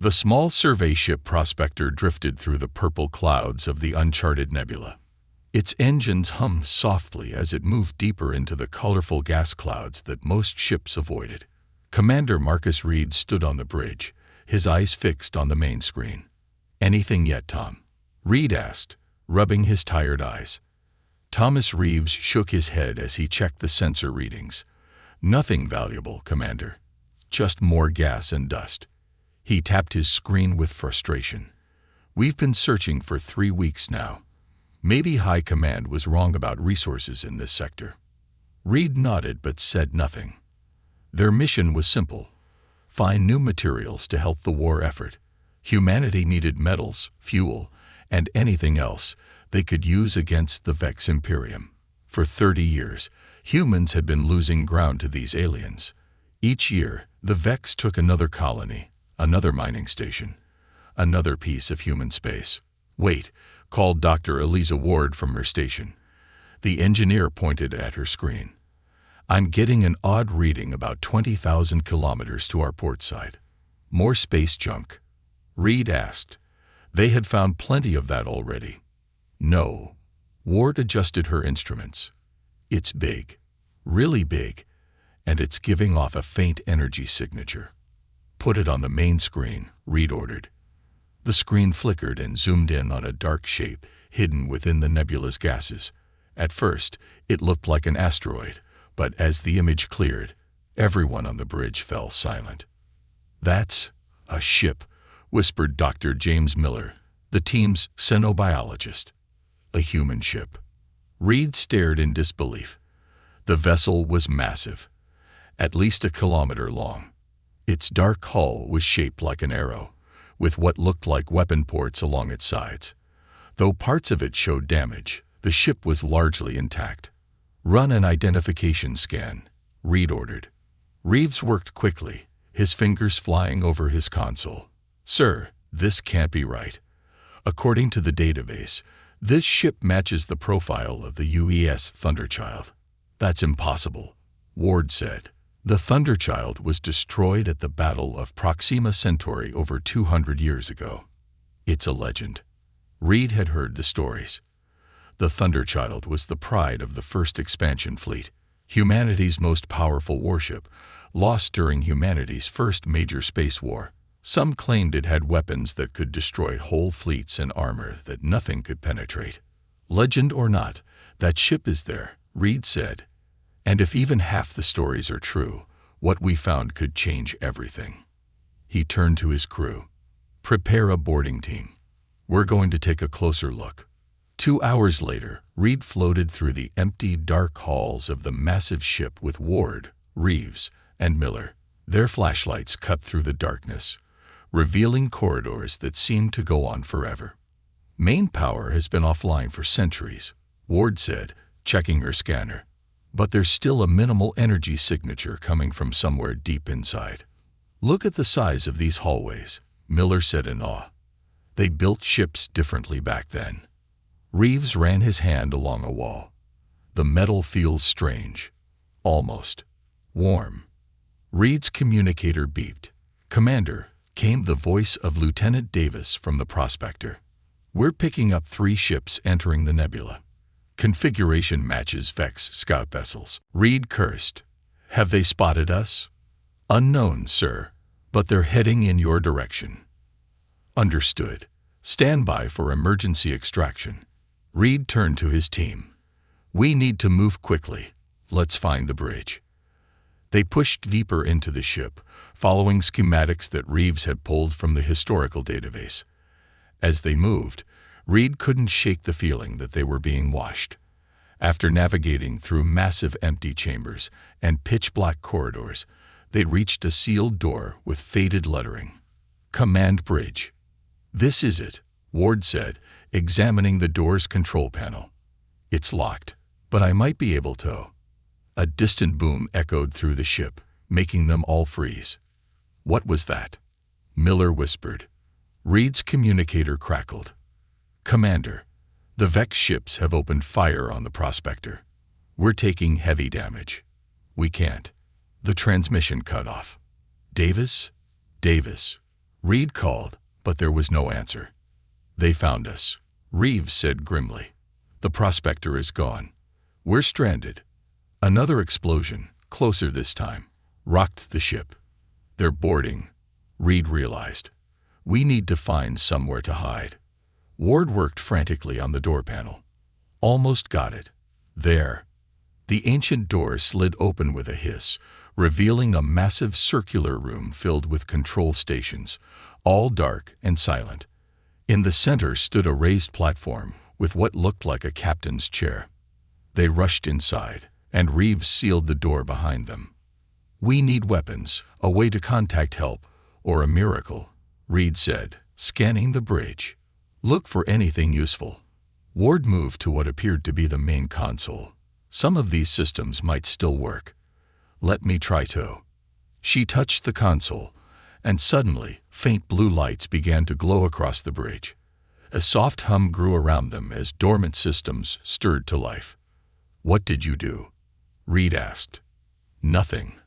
The small survey ship Prospector drifted through the purple clouds of the uncharted nebula. Its engines hummed softly as it moved deeper into the colorful gas clouds that most ships avoided. Commander Marcus Reed stood on the bridge, his eyes fixed on the main screen. "Anything yet, Tom?" Reed asked, rubbing his tired eyes. Thomas Reeves shook his head as he checked the sensor readings. "Nothing valuable, Commander. Just more gas and dust." He tapped his screen with frustration. "We've been searching for 3 weeks now. Maybe High Command was wrong about resources in this sector." Reed nodded but said nothing. Their mission was simple: find new materials to help the war effort. Humanity needed metals, fuel, and anything else they could use against the Vex Imperium. For 30 years, humans had been losing ground to these aliens. Each year, the Vex took another colony, another mining station, another piece of human space. "Wait," called Dr. Eliza Ward from her station. The engineer pointed at her screen. "I'm getting an odd reading about 20,000 kilometers to our port side." "More space junk?" Reed asked. They had found plenty of that already. "No." Ward adjusted her instruments. "It's big, really big, and it's giving off a faint energy signature." "Put it on the main screen," Reed ordered. The screen flickered and zoomed in on a dark shape hidden within the nebula's gases. At first, it looked like an asteroid, but as the image cleared, everyone on the bridge fell silent. "That's a ship," whispered Dr. James Miller, the team's xenobiologist. "A human ship." Reed stared in disbelief. The vessel was massive, at least a kilometer long. Its dark hull was shaped like an arrow, with what looked like weapon ports along its sides. Though parts of it showed damage, the ship was largely intact. "Run an identification scan," Reed ordered. Reeves worked quickly, his fingers flying over his console. "Sir, this can't be right. According to the database, this ship matches the profile of the UES Thunderchild." "That's impossible," Ward said. "The Thunderchild was destroyed at the Battle of Proxima Centauri over 200 years ago." "It's a legend." Reed had heard the stories. The Thunderchild was the pride of the First Expansion Fleet, humanity's most powerful warship, lost during humanity's first major space war. Some claimed it had weapons that could destroy whole fleets and armor that nothing could penetrate. "Legend or not, that ship is there," Reed said. "And if even half the stories are true, what we found could change everything." He turned to his crew. "Prepare a boarding team. We're going to take a closer look." 2 hours later, Reed floated through the empty, dark halls of the massive ship with Ward, Reeves, and Miller. Their flashlights cut through the darkness, revealing corridors that seemed to go on forever. "Main power has been offline for centuries," Ward said, checking her scanner. "But there's still a minimal energy signature coming from somewhere deep inside." "Look at the size of these hallways," Miller said in awe. "They built ships differently back then." Reeves ran his hand along a wall. "The metal feels strange. Almost warm." Reed's communicator beeped. "Commander," came the voice of Lieutenant Davis from the Prospector. "We're picking up 3 ships entering the nebula. Configuration matches Vex scout vessels." Reed cursed. "Have they spotted us?" "Unknown, sir, but they're heading in your direction." "Understood. Stand by for emergency extraction." Reed turned to his team. "We need to move quickly. Let's find the bridge." They pushed deeper into the ship, following schematics that Reeves had pulled from the historical database. As they moved, Reed couldn't shake the feeling that they were being watched. After navigating through massive empty chambers and pitch-black corridors, they reached a sealed door with faded lettering. "Command Bridge." "This is it," Ward said, examining the door's control panel. "It's locked, but I might be able to." A distant boom echoed through the ship, making them all freeze. "What was that?" Miller whispered. Reed's communicator crackled. "Commander, the Vex ships have opened fire on the Prospector. We're taking heavy damage. We can't." The transmission cut off. Davis? Reed called, but there was no answer. "They found us," Reeves said grimly. "The prospector is gone. We're stranded." Another explosion, closer this time, rocked the ship. "They're boarding," Reed realized. "We need to find somewhere to hide." Ward worked frantically on the door panel. "Almost got it. There." The ancient door slid open with a hiss, revealing a massive circular room filled with control stations, all dark and silent. In the center stood a raised platform with what looked like a captain's chair. They rushed inside, and Reeves sealed the door behind them. "We need weapons, a way to contact help, or a miracle," Reed said, scanning the bridge. "Look for anything useful." Ward moved to what appeared to be the main console. "Some of these systems might still work. Let me try to." She touched the console, and suddenly, faint blue lights began to glow across the bridge. A soft hum grew around them as dormant systems stirred to life. "What did you do?" Reed asked. "Nothing.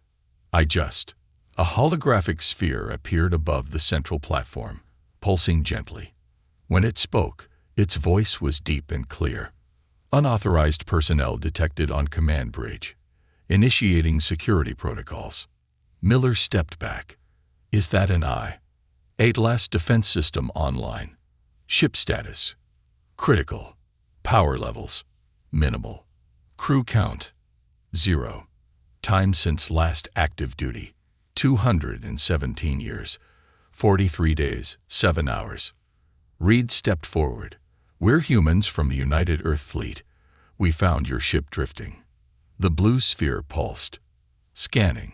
A holographic sphere appeared above the central platform, pulsing gently. When it spoke, its voice was deep and clear. "Unauthorized personnel detected on command bridge. Initiating security protocols." Miller stepped back. "Is that an eye?" "Atlas defense system online. Ship status: critical. Power levels: minimal. Crew count: 0. Time since last active duty: 217 years, 43 days, 7 hours. Reed stepped forward. "We're humans from the United Earth Fleet. We found your ship drifting." The blue sphere pulsed. "Scanning.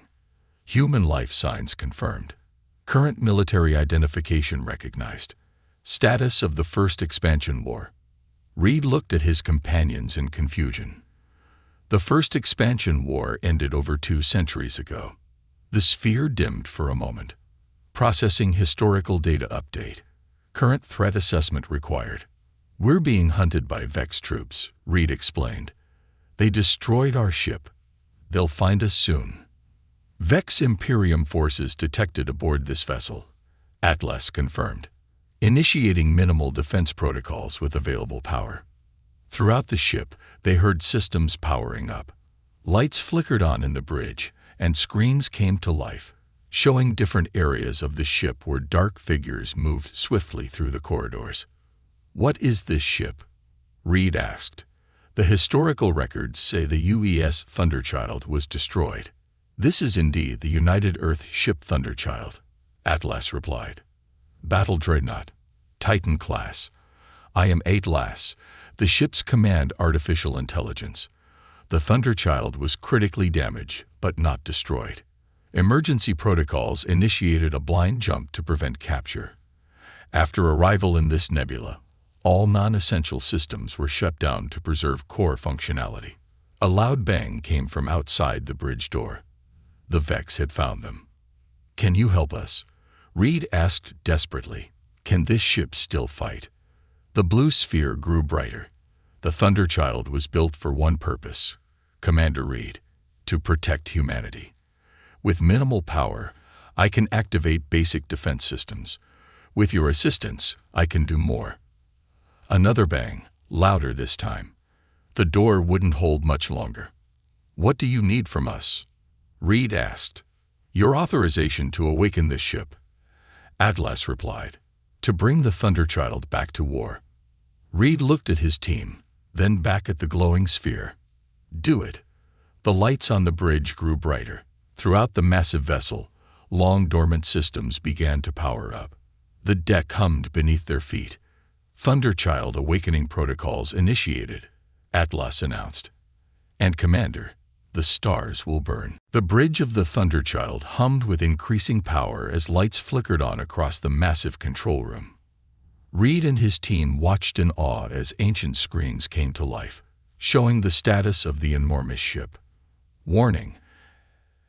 Human life signs confirmed. Current military identification recognized. Status of the first expansion war." Reed looked at his companions in confusion. "The first expansion war ended over 2 centuries ago." The sphere dimmed for a moment. "Processing historical data update. Current threat assessment required." "We're being hunted by Vex troops," Reed explained. "They destroyed our ship. They'll find us soon." "Vex Imperium forces detected aboard this vessel," Atlas confirmed. "Initiating minimal defense protocols with available power." Throughout the ship, they heard systems powering up. Lights flickered on in the bridge, and screens came to life, showing different areas of the ship where dark figures moved swiftly through the corridors. "What is this ship?" Reed asked. "The historical records say the UES Thunderchild was destroyed." "This is indeed the United Earth ship Thunderchild," Atlas replied. "Battle Dreadnought, Titan class. I am Atlas, the ship's command artificial intelligence. The Thunderchild was critically damaged, but not destroyed. Emergency protocols initiated a blind jump to prevent capture. After arrival in this nebula, all non-essential systems were shut down to preserve core functionality." A loud bang came from outside the bridge door. The Vex had found them. "Can you help us?" Reed asked desperately. "Can this ship still fight?" The blue sphere grew brighter. "The Thunderchild was built for one purpose, Commander Reed: to protect humanity. With minimal power, I can activate basic defense systems. With your assistance, I can do more." Another bang, louder this time. The door wouldn't hold much longer. "What do you need from us?" Reed asked. "Your authorization to awaken this ship," Atlas replied. "To bring the Thunderchild back to war." Reed looked at his team, then back at the glowing sphere. "Do it." The lights on the bridge grew brighter. Throughout the massive vessel, long dormant systems began to power up. The deck hummed beneath their feet. "Thunderchild awakening protocols initiated," Atlas announced. "And Commander, the stars will burn." The bridge of the Thunderchild hummed with increasing power as lights flickered on across the massive control room. Reed and his team watched in awe as ancient screens came to life, showing the status of the enormous ship. "Warning,"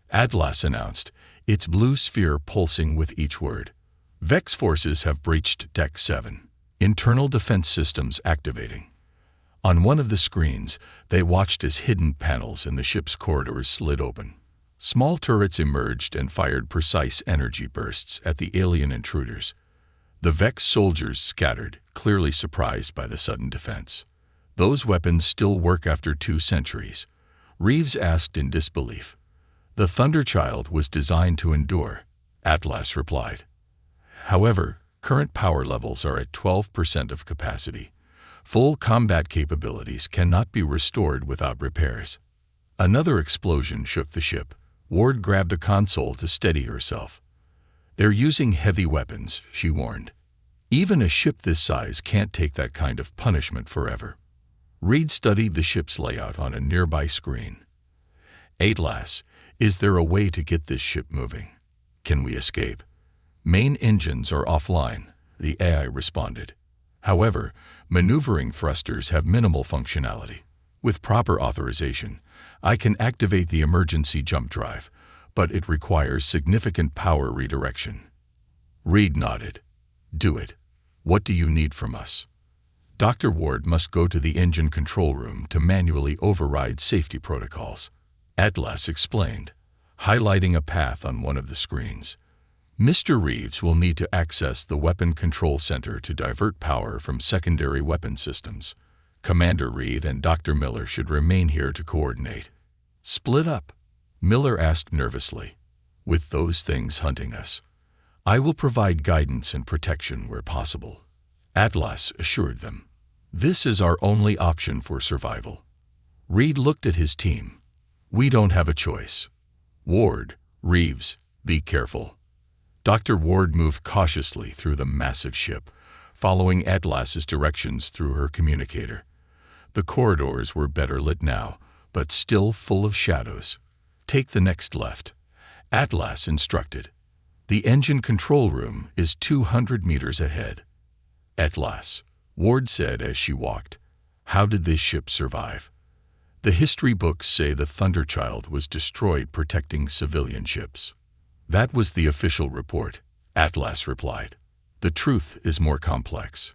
Atlas announced, its blue sphere pulsing with each word. "Vex forces have breached Deck 7. Internal defense systems activating." On one of the screens, they watched as hidden panels in the ship's corridors slid open. Small turrets emerged and fired precise energy bursts at the alien intruders. The Vex soldiers scattered, clearly surprised by the sudden defense. "Those weapons still work after 2 centuries?" Reeves asked in disbelief. "The Thunderchild was designed to endure," Atlas replied. "However, current power levels are at 12% of capacity. Full combat capabilities cannot be restored without repairs." Another explosion shook the ship. Ward grabbed a console to steady herself. "They're using heavy weapons," she warned. "Even a ship this size can't take that kind of punishment forever." Reed studied the ship's layout on a nearby screen. "Atlas, is there a way to get this ship moving? Can we escape?" "Main engines are offline," the AI responded. "However, maneuvering thrusters have minimal functionality. With proper authorization, I can activate the emergency jump drive, but it requires significant power redirection." Reed nodded. "Do it. What do you need from us?" "Dr. Ward must go to the engine control room to manually override safety protocols," Atlas explained, highlighting a path on one of the screens. "Mr. Reeves will need to access the weapon control center to divert power from secondary weapon systems. Commander Reed and Dr. Miller should remain here to coordinate." "Split up?" Miller asked nervously. "With those things hunting us, I will provide guidance and protection where possible," Atlas assured them. "This is our only option for survival." Reed looked at his team. "We don't have a choice. Ward, Reeves, be careful." Dr. Ward moved cautiously through the massive ship, following Atlas's directions through her communicator. The corridors were better lit now, but still full of shadows. "Take the next left," Atlas instructed. "The engine control room is 200 meters ahead." "Atlas," Ward said as she walked, "how did this ship survive?" "The history books say the Thunderchild was destroyed protecting civilian ships." "That was the official report," Atlas replied. "The truth is more complex.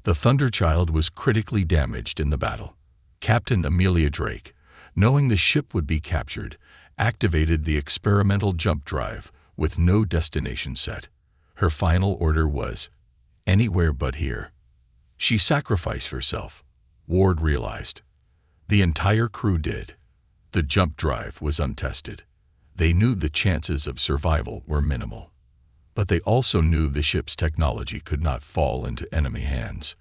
The Thunderchild was critically damaged in the battle. Captain Amelia Drake, knowing the ship would be captured, activated the experimental jump drive with no destination set. Her final order was, 'Anywhere but here.' She sacrificed herself," Ward realized. "The entire crew did. The jump drive was untested. They knew the chances of survival were minimal. But they also knew the ship's technology could not fall into enemy hands."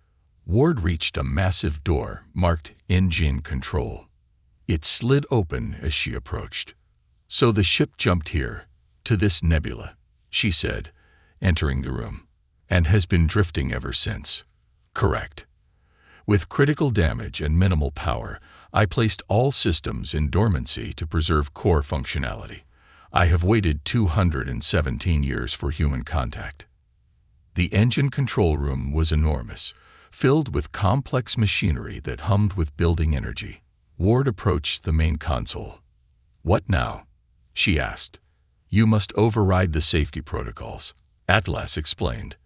Ward reached a massive door marked Engine Control. It slid open as she approached. "So the ship jumped here, to this nebula," she said, entering the room, "and has been drifting ever since." "Correct. With critical damage and minimal power, I placed all systems in dormancy to preserve core functionality. I have waited 217 years for human contact." The engine control room was enormous, filled with complex machinery that hummed with building energy. Ward approached the main console. "What now?" she asked. "You must override the safety protocols," Atlas explained.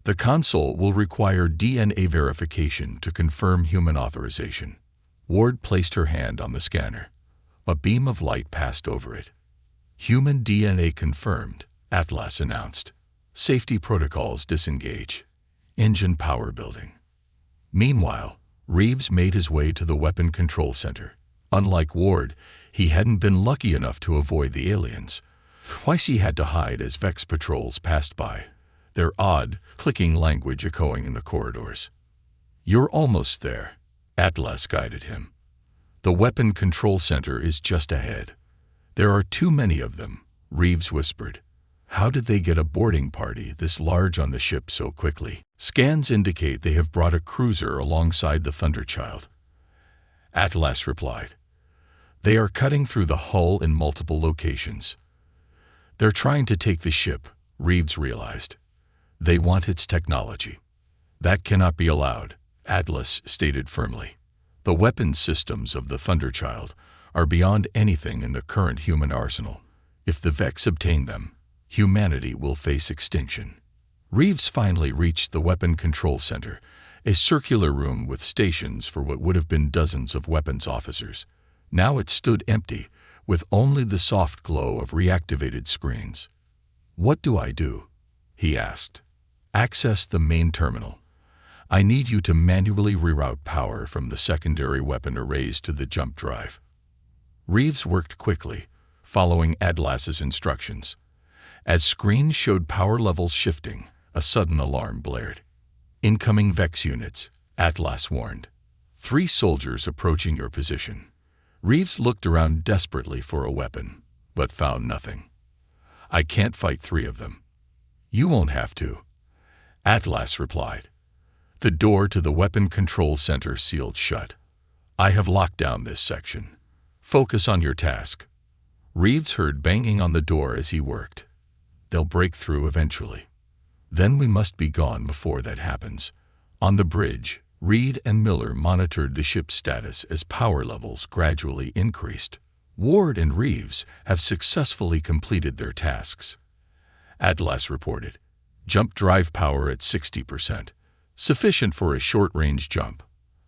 "The console will require DNA verification to confirm human authorization." Ward placed her hand on the scanner. A beam of light passed over it. "Human DNA confirmed," Atlas announced. "Safety protocols disengage. Engine power building." Meanwhile, Reeves made his way to the weapon control center. Unlike Ward, he hadn't been lucky enough to avoid the aliens. Twice he had to hide as Vex patrols passed by, their odd, clicking language echoing in the corridors. "You're almost there," Atlas guided him. "The weapon control center is just ahead." "There are too many of them," Reeves whispered. "How did they get a boarding party this large on the ship so quickly?" "Scans indicate they have brought a cruiser alongside the Thunderchild," Atlas replied. "They are cutting through the hull in multiple locations." "They're trying to take the ship," Reeves realized. "They want its technology." "That cannot be allowed," Atlas stated firmly. "The weapons systems of the Thunderchild are beyond anything in the current human arsenal. If the Vex obtain them, humanity will face extinction." Reeves finally reached the weapon control center, a circular room with stations for what would have been dozens of weapons officers. Now it stood empty, with only the soft glow of reactivated screens. "What do I do?" he asked. "Access the main terminal. I need you to manually reroute power from the secondary weapon arrays to the jump drive." Reeves worked quickly, following Atlas's instructions. As screens showed power levels shifting, a sudden alarm blared. "Incoming Vex units," Atlas warned. "3 soldiers approaching your position." Reeves looked around desperately for a weapon, but found nothing. "I can't fight 3 of them." "You won't have to," Atlas replied. The door to the weapon control center sealed shut. "I have locked down this section. Focus on your task." Reeves heard banging on the door as he worked. "They'll break through eventually. Then we must be gone before that happens." On the bridge, Reed and Miller monitored the ship's status as power levels gradually increased. "Ward and Reeves have successfully completed their tasks," Atlas reported. "Jump drive power at 60%. Sufficient for a short-range jump."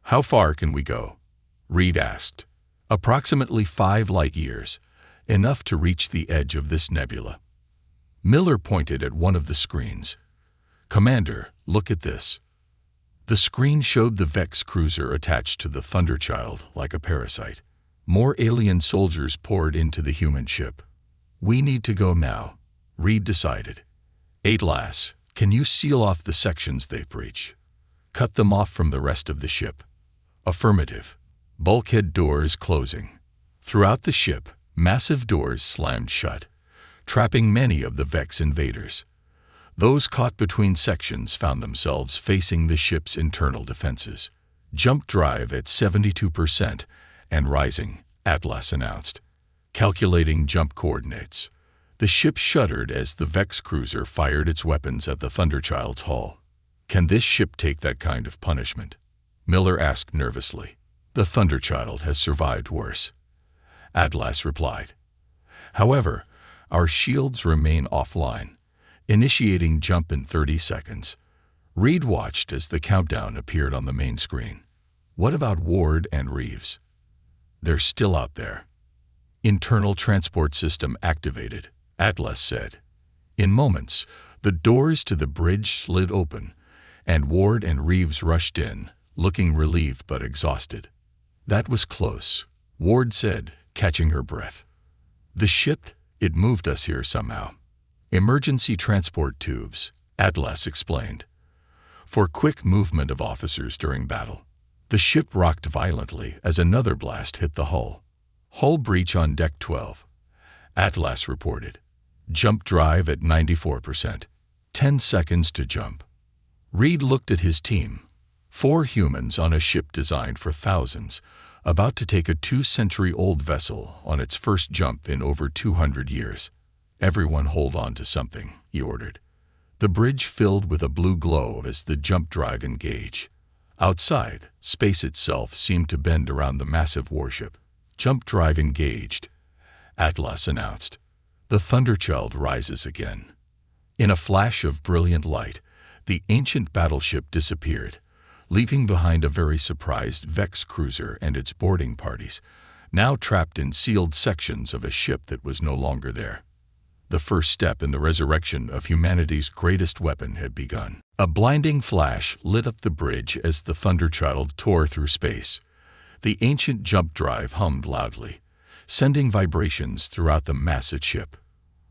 "How far can we go?" Reed asked. "Approximately 5 light-years, enough to reach the edge of this nebula." Miller pointed at one of the screens. "Commander, look at this." The screen showed the Vex cruiser attached to the Thunderchild like a parasite. More alien soldiers poured into the human ship. "We need to go now," Reed decided. "Atlas, can you seal off the sections they breach? Cut them off from the rest of the ship?" "Affirmative." Bulkhead doors closing. Throughout the ship, massive doors slammed shut, trapping many of the Vex invaders. Those caught between sections found themselves facing the ship's internal defenses. "Jump drive at 72% and rising," Atlas announced. Calculating jump coordinates. The ship shuddered as the Vex cruiser fired its weapons at the Thunderchild's hull. "Can this ship take that kind of punishment?" Miller asked nervously. "The Thunderchild has survived worse," Atlas replied. "However, our shields remain offline, initiating jump in 30 seconds. Reed watched as the countdown appeared on the main screen. "What about Ward and Reeves?" "They're still out there." "Internal transport system activated," Atlas said. In moments, the doors to the bridge slid open, and Ward and Reeves rushed in, looking relieved but exhausted. "That was close," Ward said, catching her breath. "The ship, it moved us here somehow." "Emergency transport tubes," Atlas explained, "for quick movement of officers during battle." The ship rocked violently as another blast hit the hull. "Hull breach on deck 12," Atlas reported. "Jump drive at 94%. 10 seconds to jump." Reed looked at his team. 4 humans on a ship designed for thousands, about to take a 2-century-old vessel on its first jump in over 200 years. "Everyone hold on to something," he ordered. The bridge filled with a blue glow as the jump drive engaged. Outside, space itself seemed to bend around the massive warship. "Jump drive engaged," Atlas announced. The Thunderchild rises again. In a flash of brilliant light, the ancient battleship disappeared, leaving behind a very surprised Vex cruiser and its boarding parties, now trapped in sealed sections of a ship that was no longer there. The first step in the resurrection of humanity's greatest weapon had begun. A blinding flash lit up the bridge as the Thunderchild tore through space. The ancient jump drive hummed loudly, sending vibrations throughout the massive ship.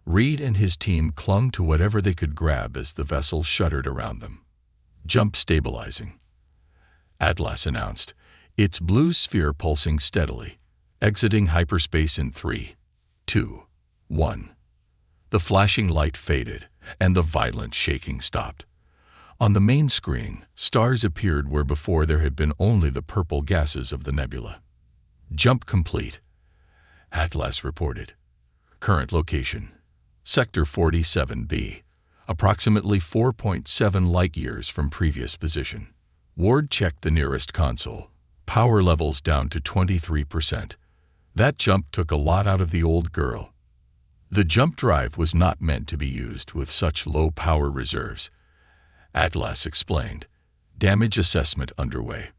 Reed and his team clung to whatever they could grab as the vessel shuddered around them. "Jump stabilizing," Atlas announced, its blue sphere pulsing steadily, exiting hyperspace in 3, 2, 1. The flashing light faded, and the violent shaking stopped. On the main screen, stars appeared where before there had been only the purple gases of the nebula. "Jump complete," Atlas reported. "Current location: Sector 47B, approximately 4.7 light-years from previous position." Ward checked the nearest console. Power levels down to 23%. That jump took a lot out of the old girl. The jump drive was not meant to be used with such low power reserves, Atlas explained. Damage assessment underway.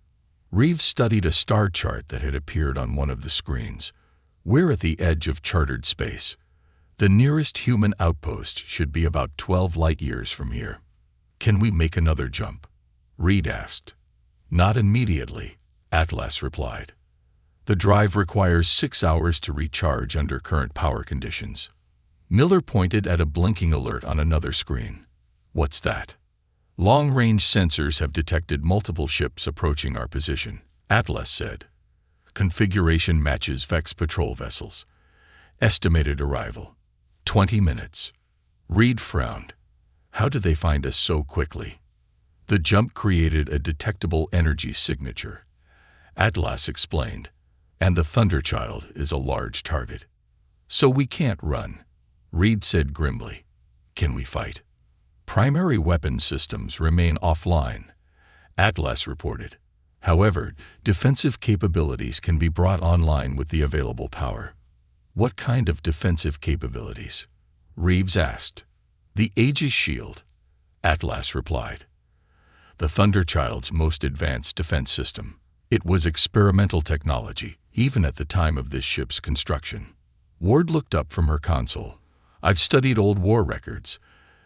Reeves studied a star chart that had appeared on one of the screens. We're at the edge of chartered space. The nearest human outpost should be about 12 light-years from here. Can we make another jump? Reed asked. Not immediately, Atlas replied. The drive requires 6 hours to recharge under current power conditions. Miller pointed at a blinking alert on another screen. What's that? Long-range sensors have detected multiple ships approaching our position, Atlas said. Configuration matches Vex patrol vessels. Estimated arrival, 20 minutes. Reed frowned. How did they find us so quickly? The jump created a detectable energy signature, Atlas explained, and the Thunderchild is a large target. So we can't run, Reed said grimly. Can we fight? Primary weapon systems remain offline, Atlas reported. However, defensive capabilities can be brought online with the available power. What kind of defensive capabilities? Reeves asked. The Aegis Shield, Atlas replied. The Thunderchild's most advanced defense system. It was experimental technology, even at the time of this ship's construction. Ward looked up from her console. I've studied old war records.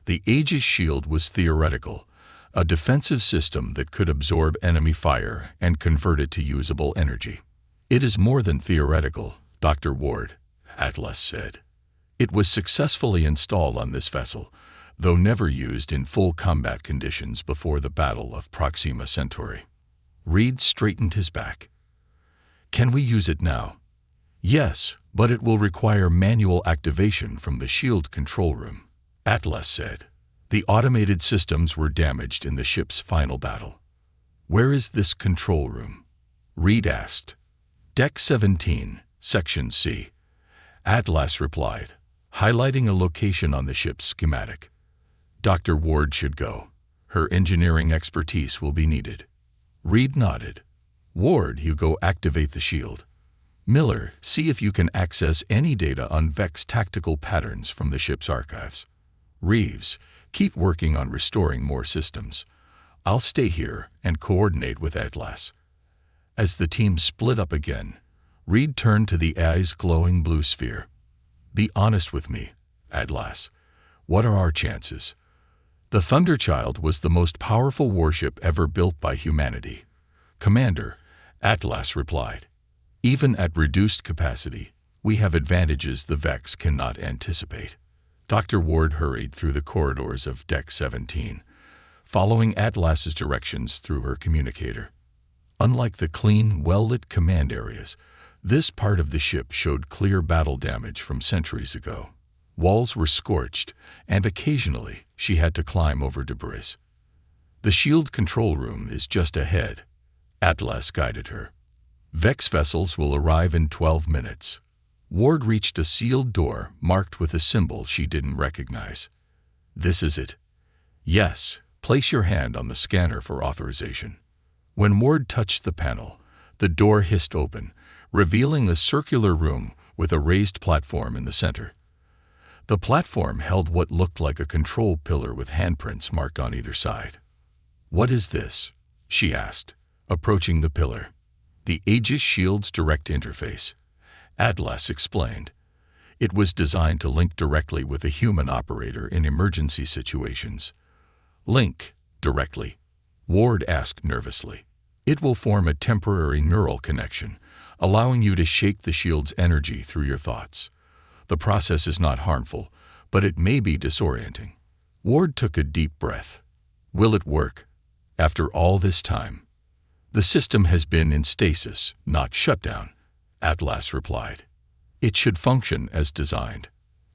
The Aegis Shield was theoretical, a defensive system that could absorb enemy fire and convert it to usable energy. It is more than theoretical, Dr. Ward, Atlas said. It was successfully installed on this vessel, though never used in full combat conditions before the Battle of Proxima Centauri. Reed straightened his back. Can we use it now? Yes, but it will require manual activation from the shield control room, Atlas said. The automated systems were damaged in the ship's final battle. Where is this control room? Reed asked. Deck 17, Section C. Atlas replied, highlighting a location on the ship's schematic. Dr. Ward should go. Her engineering expertise will be needed. Reed nodded. Ward, you go activate the shield. Miller, see if you can access any data on Vex tactical patterns from the ship's archives. Reeves, keep working on restoring more systems. I'll stay here and coordinate with Atlas. As the team split up again, Reed turned to the eye's glowing blue sphere. Be honest with me, Atlas. What are our chances? The Thunderchild was the most powerful warship ever built by humanity. Commander, Atlas replied. Even at reduced capacity, we have advantages the Vex cannot anticipate. Dr. Ward hurried through the corridors of Deck 17, following Atlas's directions through her communicator. Unlike the clean, well-lit command areas, this part of the ship showed clear battle damage from centuries ago. Walls were scorched, and occasionally she had to climb over debris. The shield control room is just ahead, Atlas guided her. Vex vessels will arrive in 12 minutes. Ward reached a sealed door marked with a symbol she didn't recognize. This is it. Yes, place your hand on the scanner for authorization. When Ward touched the panel, the door hissed open, revealing a circular room with a raised platform in the center. The platform held what looked like a control pillar with handprints marked on either side. What is this? She asked, approaching the pillar. The Aegis Shield's direct interface, Atlas explained. It was designed to link directly with a human operator in emergency situations. Link directly, Ward asked nervously. It will form a temporary neural connection, allowing you to shake the shield's energy through your thoughts. The process is not harmful, but it may be disorienting. Ward took a deep breath. Will it work? After all this time? The system has been in stasis, not shutdown, Atlas replied. It should function as designed.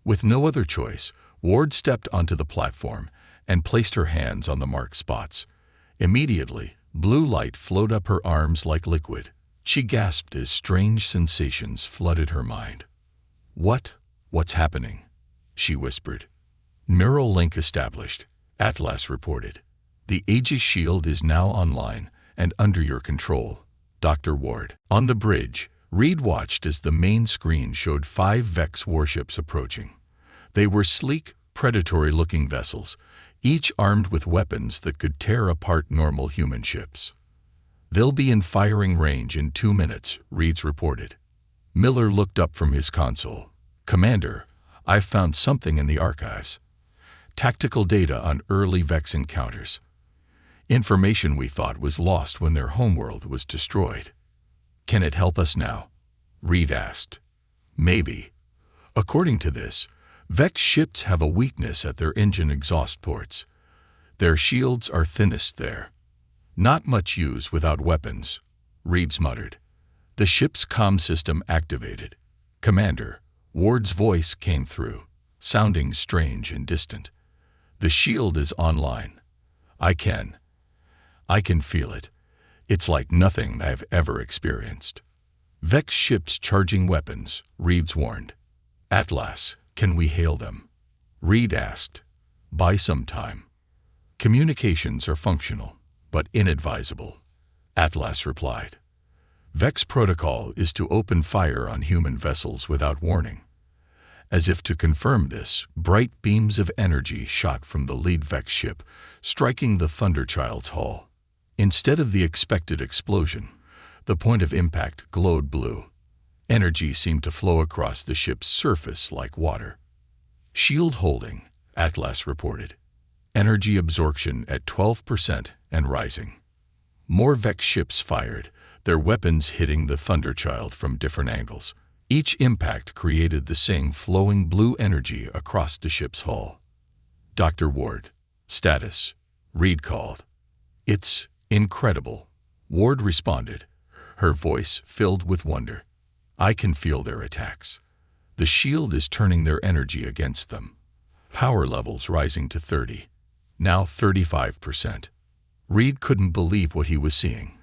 With no other choice, Ward stepped onto the platform and placed her hands on the marked spots. Immediately, blue light flowed up her arms like liquid. She gasped as strange sensations flooded her mind. What's happening? She whispered. Neural link established, Atlas reported. The Aegis Shield is now online and under your control, Dr. Ward. On the bridge, Reed watched as the main screen showed 5 Vex warships approaching. They were sleek, predatory-looking vessels, each armed with weapons that could tear apart normal human ships. They'll be in firing range in 2 minutes, Reed reported. Miller looked up from his console. "Commander, I've found something in the archives. Tactical data on early Vex encounters. Information we thought was lost when their homeworld was destroyed." "Can it help us now?" Reed asked. "Maybe. According to this, Vex ships have a weakness at their engine exhaust ports. Their shields are thinnest there. Not much use without weapons," Reeves muttered. The ship's comm system activated. "Commander," Ward's voice came through, sounding strange and distant. "The shield is online. I can feel it. It's like nothing I've ever experienced." "Vex ships charging weapons," Reeves warned. "Atlas, can we hail them?" Reed asked. "Buy some time. Communications are functional, but inadvisable," Atlas replied. "Vex protocol is to open fire on human vessels without warning." As if to confirm this, bright beams of energy shot from the lead Vex ship, striking the Thunderchild's hull. Instead of the expected explosion, the point of impact glowed blue. Energy seemed to flow across the ship's surface like water. "Shield holding," Atlas reported. "Energy absorption at 12% and rising." More Vex ships fired, their weapons hitting the Thunderchild from different angles. Each impact created the same flowing blue energy across the ship's hull. "Dr. Ward, status," Reed called. "It's incredible," Ward responded, her voice filled with wonder. "I can feel their attacks. The shield is turning their energy against them. Power levels rising to 30, now 35%. Reed couldn't believe what he was seeing.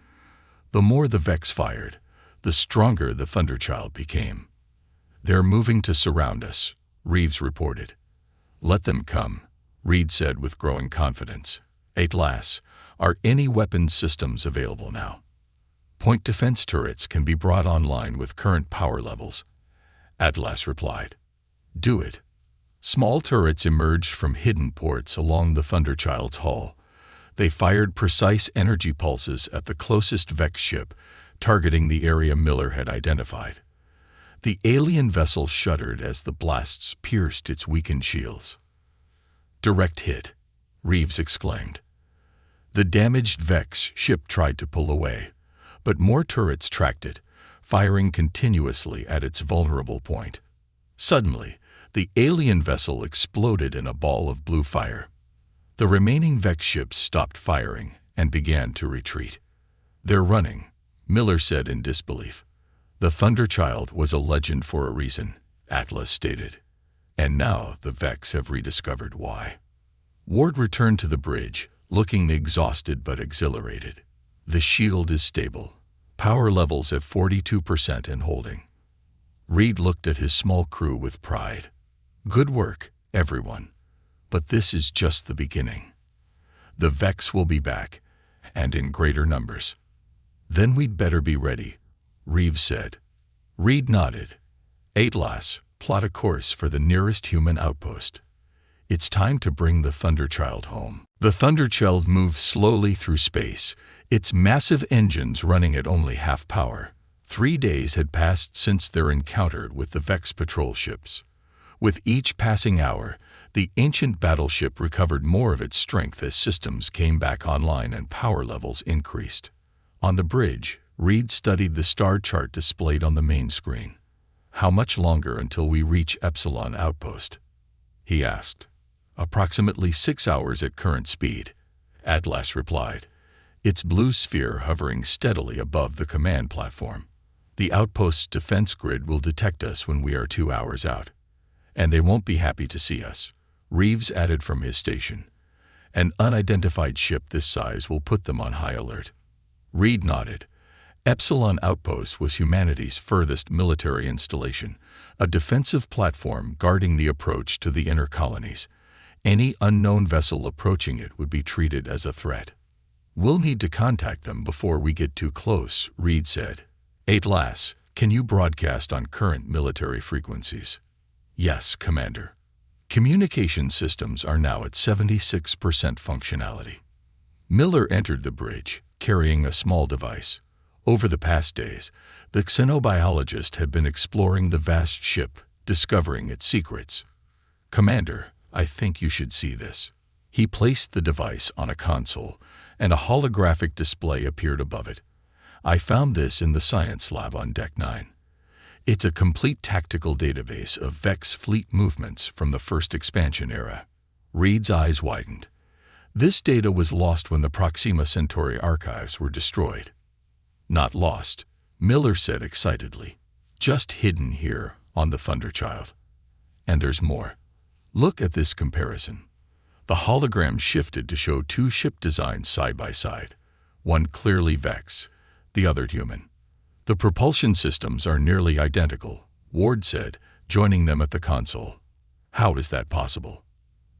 The more the Vex fired, the stronger the Thunderchild became. "They're moving to surround us," Reeves reported. "Let them come," Reed said with growing confidence. "Atlas, are any weapons systems available now?" "Point defense turrets can be brought online with current power levels," Atlas replied. "Do it." Small turrets emerged from hidden ports along the Thunderchild's hull. They fired precise energy pulses at the closest Vex ship, targeting the area Miller had identified. The alien vessel shuddered as the blasts pierced its weakened shields. "Direct hit," Reeves exclaimed. The damaged Vex ship tried to pull away, but more turrets tracked it, firing continuously at its vulnerable point. Suddenly, the alien vessel exploded in a ball of blue fire. The remaining Vex ships stopped firing and began to retreat. "They're running," Miller said in disbelief. "The Thunderchild was a legend for a reason," Atlas stated. "And now the Vex have rediscovered why." Ward returned to the bridge, looking exhausted but exhilarated. "The shield is stable. Power levels at 42% and holding." Reed looked at his small crew with pride. "Good work, everyone. But this is just the beginning. The Vex will be back, and in greater numbers." "Then we'd better be ready," Reeves said. Reed nodded. "Atlas, plot a course for the nearest human outpost. It's time to bring the Thunderchild home." The Thunderchild moved slowly through space, its massive engines running at only half power. 3 days had passed since their encounter with the Vex patrol ships. With each passing hour, the ancient battleship recovered more of its strength as systems came back online and power levels increased. On the bridge, Reed studied the star chart displayed on the main screen. "How much longer until we reach Epsilon Outpost?" he asked. "Approximately 6 hours at current speed," Atlas replied, its blue sphere hovering steadily above the command platform. "The outpost's defense grid will detect us when we are 2 hours out. And they won't be happy to see us," Reeves added from his station. "An unidentified ship this size will put them on high alert." Reed nodded. Epsilon Outpost was humanity's furthest military installation, a defensive platform guarding the approach to the inner colonies. Any unknown vessel approaching it would be treated as a threat. "We'll need to contact them before we get too close," Reed said. "Atlas, can you broadcast on current military frequencies?" "Yes, Commander." Communication systems are now at 76% functionality. Miller entered the bridge, carrying a small device. Over the past days, the xenobiologist had been exploring the vast ship, discovering its secrets. "Commander, I think you should see this." He placed the device on a console, and a holographic display appeared above it. "I found this in the science lab on Deck 9. It's a complete tactical database of Vex fleet movements from the first expansion era." Reed's eyes widened. This data was lost when the Proxima Centauri archives were destroyed. "Not lost," Miller said excitedly. "Just hidden here on the Thunderchild. And there's more. Look at this comparison." The hologram shifted to show two ship designs side by side, one clearly Vex, the other human. "The propulsion systems are nearly identical," Ward said, joining them at the console. "How is that possible?"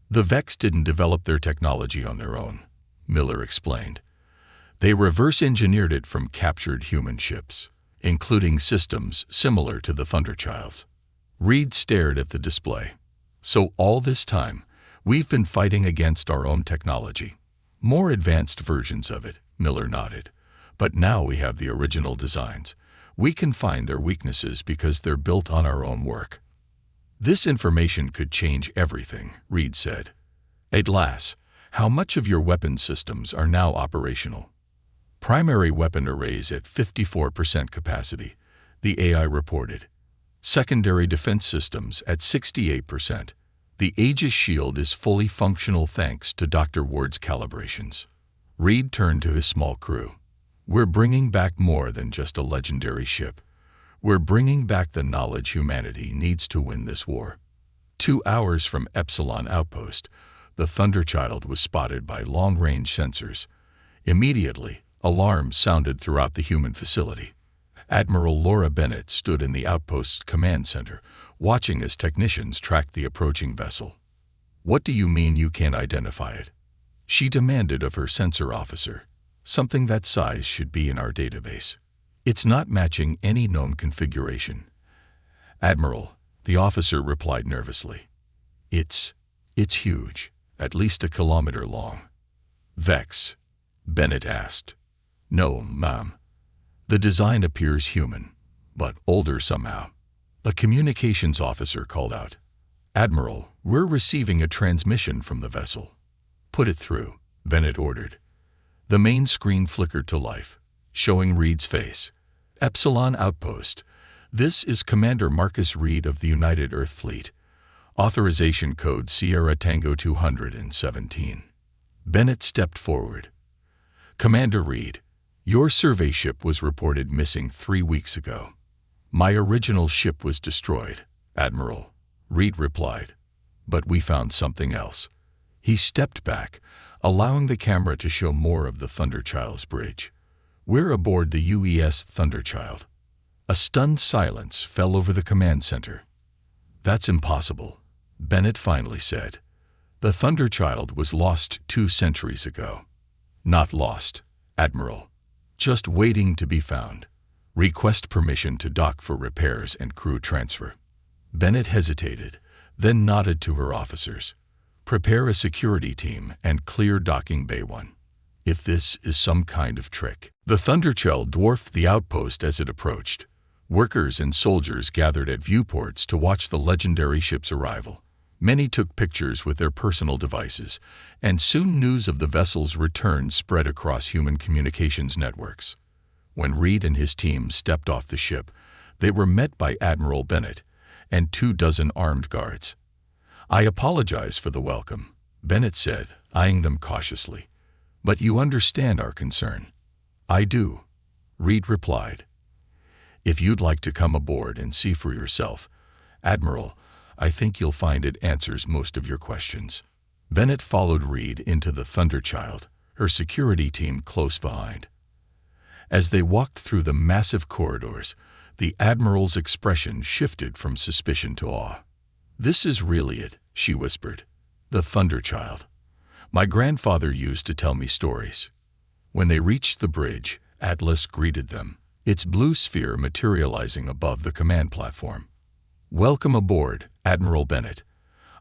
"The Vex didn't develop their technology on their own," Miller explained. "They reverse-engineered it from captured human ships, including systems similar to the Thunderchild's." Reed stared at the display. "So all this time, we've been fighting against our own technology." "More advanced versions of it," Miller nodded. "But now we have the original designs. We can find their weaknesses because they're built on our own work." "This information could change everything," Reed said. "At last, how much of your weapon systems are now operational?" "Primary weapon arrays at 54% capacity," the AI reported. "Secondary defense systems at 68%. The Aegis shield is fully functional thanks to Dr. Ward's calibrations." Reed turned to his small crew. "We're bringing back more than just a legendary ship. We're bringing back the knowledge humanity needs to win this war." 2 hours from Epsilon Outpost, the Thunderchild was spotted by long-range sensors. Immediately, alarms sounded throughout the human facility. Admiral Laura Bennett stood in the outpost's command center, watching as technicians tracked the approaching vessel. "What do you mean you can't identify it?" she demanded of her sensor officer. "Something that size should be in our database. It's not matching any known configuration." "Admiral," the officer replied nervously. It's huge, at least a kilometer long." "Vex?" Bennett asked. "No, ma'am. The design appears human, but older somehow." A communications officer called out. "Admiral, we're receiving a transmission from the vessel." "Put it through," Bennett ordered. The main screen flickered to life, showing Reed's face. "Epsilon Outpost. This is Commander Marcus Reed of the United Earth Fleet. Authorization code Sierra Tango 217. Bennett stepped forward. "Commander Reed, your survey ship was reported missing 3 weeks ago." "My original ship was destroyed, Admiral," Reed replied. "But we found something else." He stepped back, allowing the camera to show more of the Thunderchild's bridge. "We're aboard the UES Thunderchild." A stunned silence fell over the command center. "That's impossible," Bennett finally said. "The Thunderchild was lost 2 centuries ago." "Not lost, Admiral. Just waiting to be found. Request permission to dock for repairs and crew transfer." Bennett hesitated, then nodded to her officers. "Prepare a security team and clear docking bay 1. If this is some kind of trick." The Thunderchild dwarfed the outpost as it approached. Workers and soldiers gathered at viewports to watch the legendary ship's arrival. Many took pictures with their personal devices, and soon news of the vessel's return spread across human communications networks. When Reed and his team stepped off the ship, they were met by Admiral Bennett and 24 armed guards. "I apologize for the welcome," Bennett said, eyeing them cautiously. "But you understand our concern." "I do," Reed replied. "If you'd like to come aboard and see for yourself, Admiral, I think you'll find it answers most of your questions." Bennett followed Reed into the Thunderchild, her security team close behind. As they walked through the massive corridors, the Admiral's expression shifted from suspicion to awe. "This is really it," she whispered. "The Thunderchild. My grandfather used to tell me stories." When they reached the bridge, Atlas greeted them, its blue sphere materializing above the command platform. "Welcome aboard, Admiral Bennett.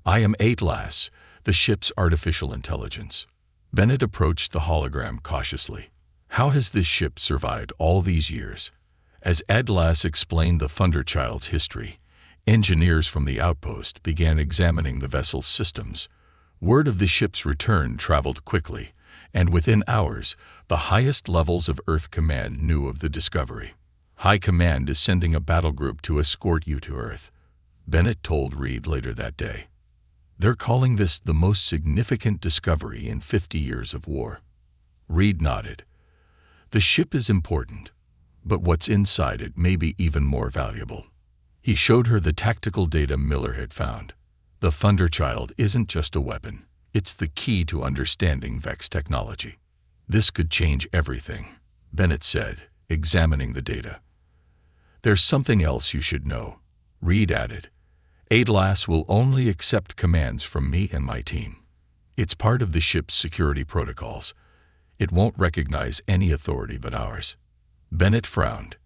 I am Atlas, the ship's artificial intelligence." Bennett approached the hologram cautiously. How has this ship survived all these years? As Atlas explained the Thunderchild's history, engineers from the outpost began examining the vessel's systems. Word of the ship's return traveled quickly, and within hours, the highest levels of Earth Command knew of the discovery. High Command is sending a battle group to escort you to Earth, Bennett told Reed later that day. They're calling this the most significant discovery in 50 years of war. Reed nodded. The ship is important, but what's inside it may be even more valuable. He showed her the tactical data Miller had found. The Thunderchild isn't just a weapon, it's the key to understanding Vex technology. This could change everything, Bennett said, examining the data. There's something else you should know, Reed added. Atlas will only accept commands from me and my team. It's part of the ship's security protocols. It won't recognize any authority but ours. Bennett frowned.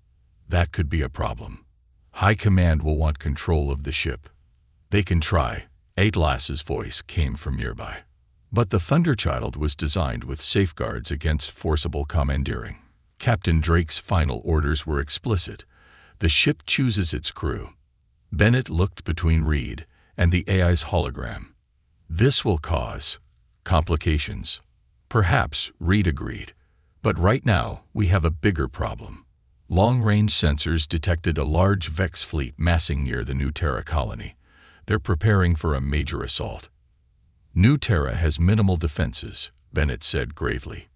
That could be a problem. High Command will want control of the ship. They can try, Atlas's voice came from nearby. But the Thunderchild was designed with safeguards against forcible commandeering. Captain Drake's final orders were explicit. The ship chooses its crew. Bennett looked between Reed and the AI's hologram. This will cause complications. Perhaps, Reed agreed. But right now, we have a bigger problem. Long-range sensors detected a large Vex fleet massing near the New Terra colony. They're preparing for a major assault. New Terra has minimal defenses, Bennett said gravely.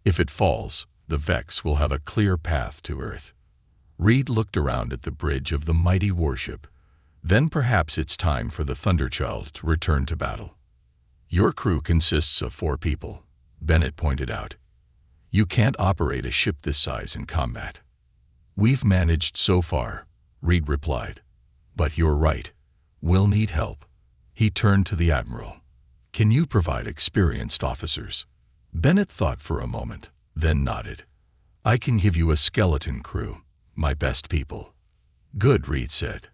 If it falls, the Vex will have a clear path to Earth. Reed looked around at the bridge of the mighty warship. Then perhaps it's time for the Thunderchild to return to battle. Your crew consists of 4 people, Bennett pointed out. You can't operate a ship this size in combat. We've managed so far, Reed replied. But you're right. We'll need help. He turned to the Admiral. Can you provide experienced officers? Bennett thought for a moment, then nodded. I can give you a skeleton crew, my best people. Good, Reed said.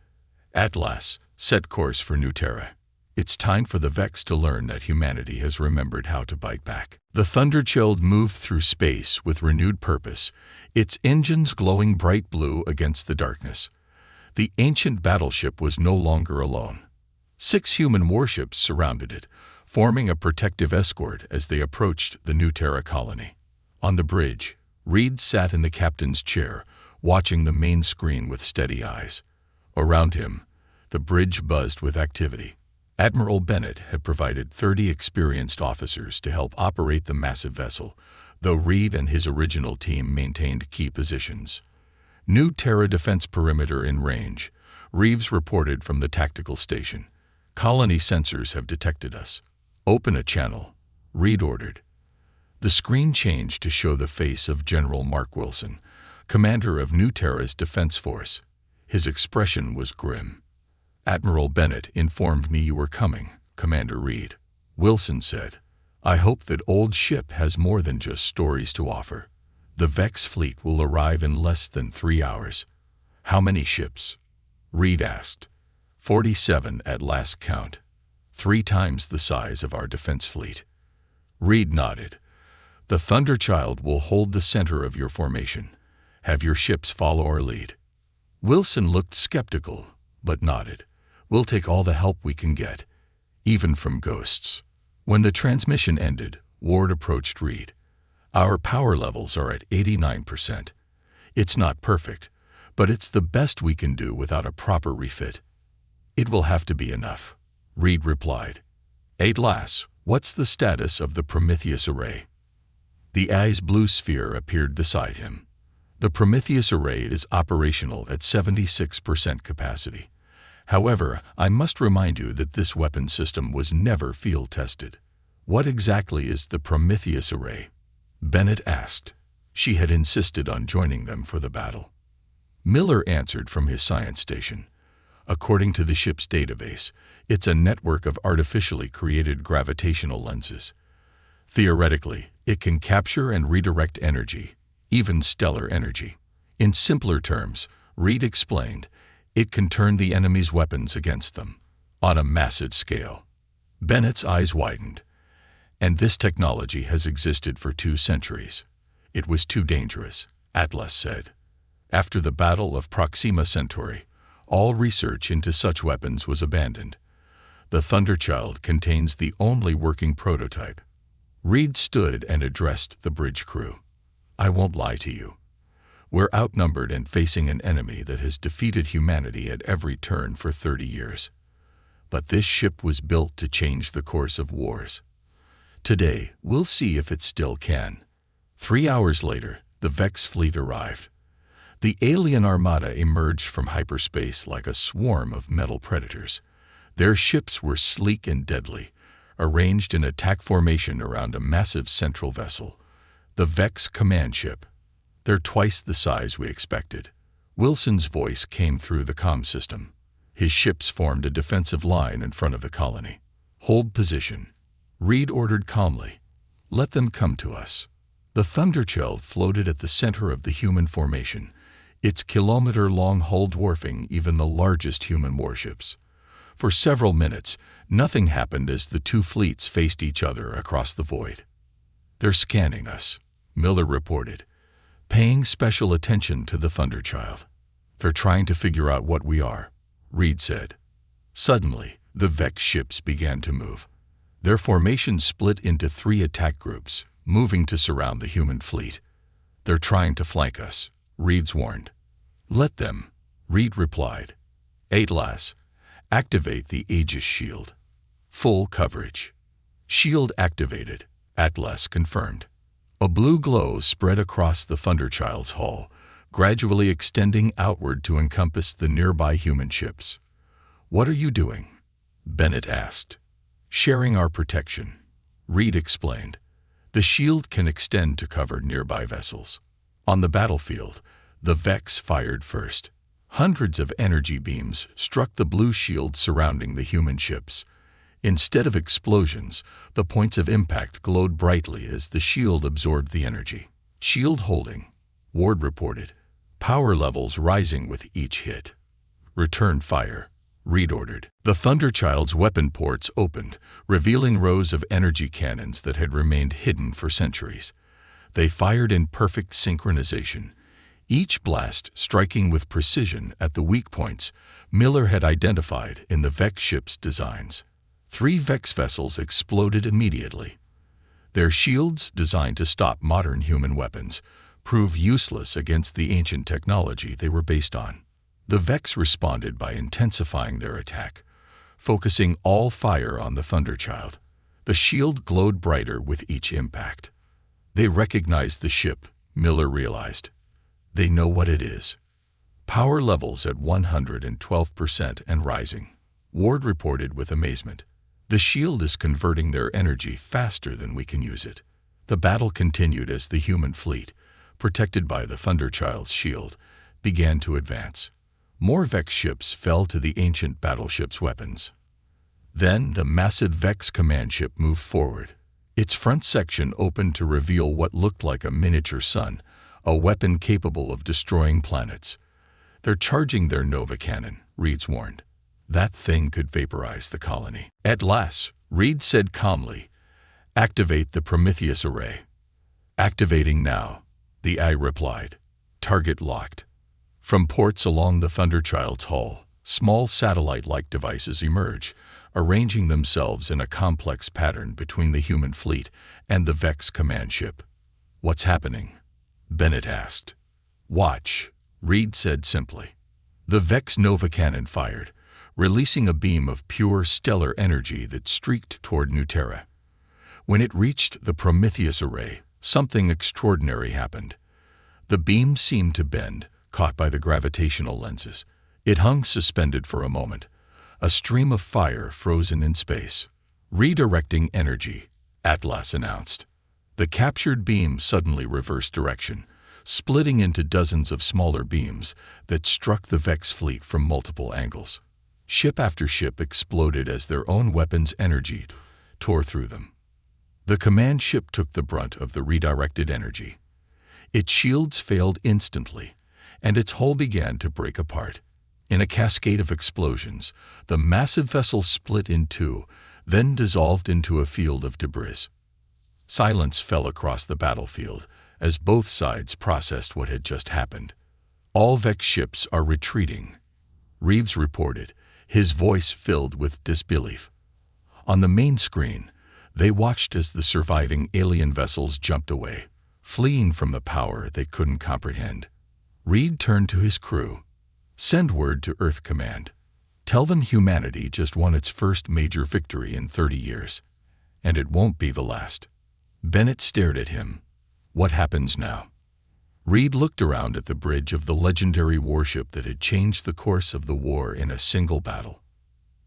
Atlas, set course for New Terra. It's time for the Vex to learn that humanity has remembered how to bite back. The Thunderchild moved through space with renewed purpose, its engines glowing bright blue against the darkness. The ancient battleship was no longer alone. 6 human warships surrounded it, forming a protective escort as they approached the New Terra colony. On the bridge, Reed sat in the captain's chair, watching the main screen with steady eyes. Around him, the bridge buzzed with activity. Admiral Bennett had provided 30 experienced officers to help operate the massive vessel, though Reed and his original team maintained key positions. New Terra defense perimeter in range, Reeves reported from the tactical station. Colony sensors have detected us. Open a channel, Reed ordered. The screen changed to show the face of General Mark Wilson, commander of New Terra's defense force. His expression was grim. Admiral Bennett informed me you were coming, Commander Reed. Wilson said, I hope that old ship has more than just stories to offer. The Vex fleet will arrive in less than 3 hours. How many ships? Reed asked. 47 at last count. 3 times the size of our defense fleet. Reed nodded. The Thunderchild will hold the center of your formation. Have your ships follow our lead. Wilson looked skeptical, but nodded. We'll take all the help we can get, even from ghosts. When the transmission ended, Ward approached Reed. Our power levels are at 89%. It's not perfect, but it's the best we can do without a proper refit. It will have to be enough, Reed replied. Atlas, what's the status of the Prometheus array? The AI's blue sphere appeared beside him. The Prometheus array is operational at 76% capacity. However, I must remind you that this weapon system was never field-tested. What exactly is the Prometheus array? Bennett asked. She had insisted on joining them for the battle. Miller answered from his science station. According to the ship's database, it's a network of artificially created gravitational lenses. Theoretically, it can capture and redirect energy, even stellar energy. In simpler terms, Reed explained, it can turn the enemy's weapons against them, on a massive scale. Bennett's eyes widened. And this technology has existed for 2 centuries. It was too dangerous, Atlas said. After the Battle of Proxima Centauri, all research into such weapons was abandoned. The Thunderchild contains the only working prototype. Reed stood and addressed the bridge crew. I won't lie to you. We're outnumbered and facing an enemy that has defeated humanity at every turn for 30 years. But this ship was built to change the course of wars. Today, we'll see if it still can. 3 hours later, the Vex fleet arrived. The alien armada emerged from hyperspace like a swarm of metal predators. Their ships were sleek and deadly, arranged in attack formation around a massive central vessel, the Vex command ship. They're twice the size we expected. Wilson's voice came through the comm system. His ships formed a defensive line in front of the colony. Hold position. Reed ordered calmly. Let them come to us. The Thunderchild floated at the center of the human formation, its kilometer-long hull dwarfing even the largest human warships. For several minutes, nothing happened as the two fleets faced each other across the void. They're scanning us, Miller reported, paying special attention to the Thunderchild. They're trying to figure out what we are, Reed said. Suddenly, the Vex ships began to move. Their formation split into 3 attack groups, moving to surround the human fleet. They're trying to flank us, Reed warned. Let them, Reed replied. Atlas, activate the Aegis shield. Full coverage. Shield activated, Atlas confirmed. A blue glow spread across the Thunderchild's hull, gradually extending outward to encompass the nearby human ships. What are you doing? Bennett asked. Sharing our protection, Reed explained. The shield can extend to cover nearby vessels. On the battlefield, the Vex fired first. Hundreds of energy beams struck the blue shield surrounding the human ships. Instead of explosions, the points of impact glowed brightly as the shield absorbed the energy. Shield holding, Ward reported. Power levels rising with each hit. Return fire, Reed ordered. The Thunderchild's weapon ports opened, revealing rows of energy cannons that had remained hidden for centuries. They fired in perfect synchronization, each blast striking with precision at the weak points Miller had identified in the Vex ship's designs. 3 Vex vessels exploded immediately. Their shields, designed to stop modern human weapons, proved useless against the ancient technology they were based on. The Vex responded by intensifying their attack, focusing all fire on the Thunderchild. The shield glowed brighter with each impact. They recognized the ship, Miller realized. They know what it is. Power levels at 112% and rising, Ward reported with amazement. The shield is converting their energy faster than we can use it. The battle continued as the human fleet, protected by the Thunderchild's shield, began to advance. More Vex ships fell to the ancient battleship's weapons. Then the massive Vex command ship moved forward. Its front section opened to reveal what looked like a miniature sun, a weapon capable of destroying planets. They're charging their Nova cannon, Reed warned. That thing could vaporize the colony. At last, Reed said calmly, activate the Prometheus array. Activating now, the eye replied. Target locked. From ports along the Thunderchild's hull, small satellite-like devices emerged, arranging themselves in a complex pattern between the human fleet and the Vex command ship. What's happening? Bennett asked. Watch, Reed said simply. The Vex Nova cannon fired, releasing a beam of pure stellar energy that streaked toward Nuterra. When it reached the Prometheus array, something extraordinary happened. The beam seemed to bend, caught by the gravitational lenses. It hung suspended for a moment, a stream of fire frozen in space. Redirecting energy, Atlas announced. The captured beam suddenly reversed direction, splitting into dozens of smaller beams that struck the Vex fleet from multiple angles. Ship after ship exploded as their own weapons' energy tore through them. The command ship took the brunt of the redirected energy. Its shields failed instantly, and its hull began to break apart. In a cascade of explosions, the massive vessel split in two, then dissolved into a field of debris. Silence fell across the battlefield as both sides processed what had just happened. "All Vex ships are retreating," Reeves reported, his voice filled with disbelief. On the main screen, they watched as the surviving alien vessels jumped away, fleeing from the power they couldn't comprehend. Reed turned to his crew. "Send word to Earth Command. Tell them humanity just won its first major victory in 30 years. And it won't be the last." Bennett stared at him. "What happens now?" Reed looked around at the bridge of the legendary warship that had changed the course of the war in a single battle.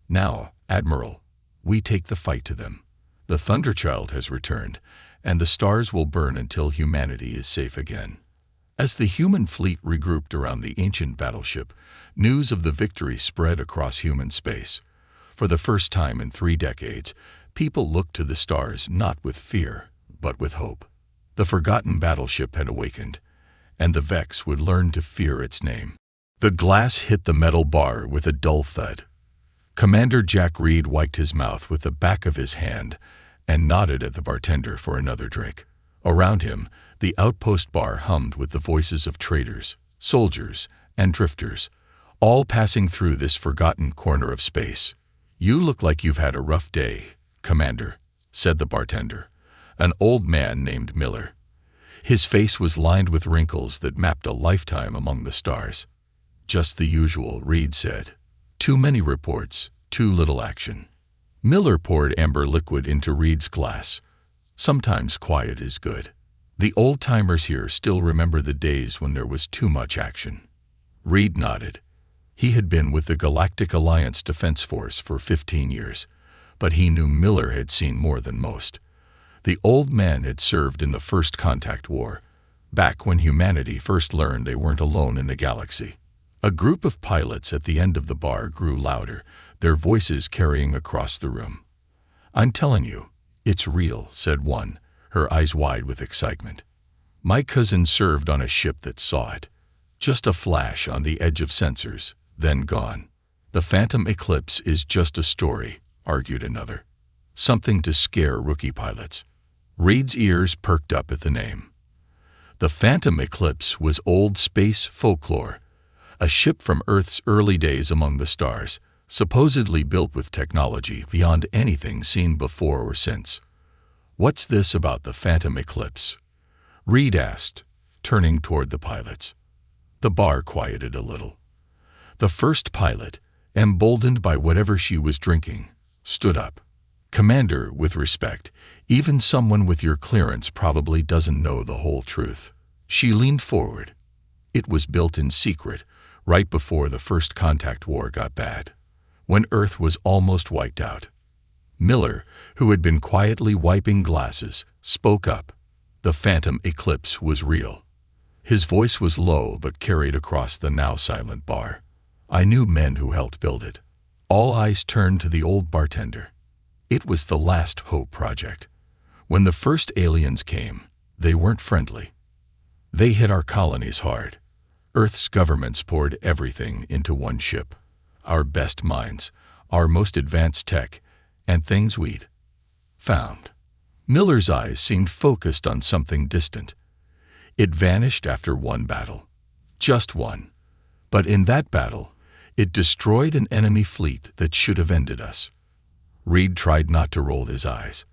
"Now, Admiral, we take the fight to them. The Thunderchild has returned, and the stars will burn until humanity is safe again." As the human fleet regrouped around the ancient battleship, news of the victory spread across human space. For the first time in 3 decades, people looked to the stars not with fear, but with hope. The forgotten battleship had awakened, and the Vex would learn to fear its name. The glass hit the metal bar with a dull thud. Commander Jack Reed wiped his mouth with the back of his hand and nodded at the bartender for another drink. Around him, the outpost bar hummed with the voices of traders, soldiers, and drifters, all passing through this forgotten corner of space. "You look like you've had a rough day, Commander," said the bartender, an old man named Miller. His face was lined with wrinkles that mapped a lifetime among the stars. "Just the usual," Reed said. "Too many reports, too little action." Miller poured amber liquid into Reed's glass. "Sometimes quiet is good. The old-timers here still remember the days when there was too much action." Reed nodded. He had been with the Galactic Alliance Defense Force for 15 years, but he knew Miller had seen more than most. The old man had served in the First Contact War, back when humanity first learned they weren't alone in the galaxy. A group of pilots at the end of the bar grew louder, their voices carrying across the room. "I'm telling you, it's real," said one, her eyes wide with excitement. "My cousin served on a ship that saw it. Just a flash on the edge of sensors, then gone." "The Phantom Eclipse is just a story," argued another. "Something to scare rookie pilots." Reed's ears perked up at the name. The Phantom Eclipse was old space folklore, a ship from Earth's early days among the stars, supposedly built with technology beyond anything seen before or since. "What's this about the Phantom Eclipse?" Reed asked, turning toward the pilots. The bar quieted a little. The first pilot, emboldened by whatever she was drinking, stood up. "Commander, with respect, even someone with your clearance probably doesn't know the whole truth." She leaned forward. "It was built in secret, right before the First Contact War got bad, when Earth was almost wiped out." Miller, who had been quietly wiping glasses, spoke up. "The Phantom Eclipse was real." His voice was low but carried across the now silent bar. "I knew men who helped build it." All eyes turned to the old bartender. It was the Last Hope project. When the first aliens came, they weren't friendly. They hit our colonies hard. Earth's governments poured everything into one ship. Our best minds, our most advanced tech, and things we'd found. Miller's eyes seemed focused on something distant. It vanished after one battle. Just one. But in that battle, it destroyed an enemy fleet that should have ended us. Reed tried not to roll his eyes.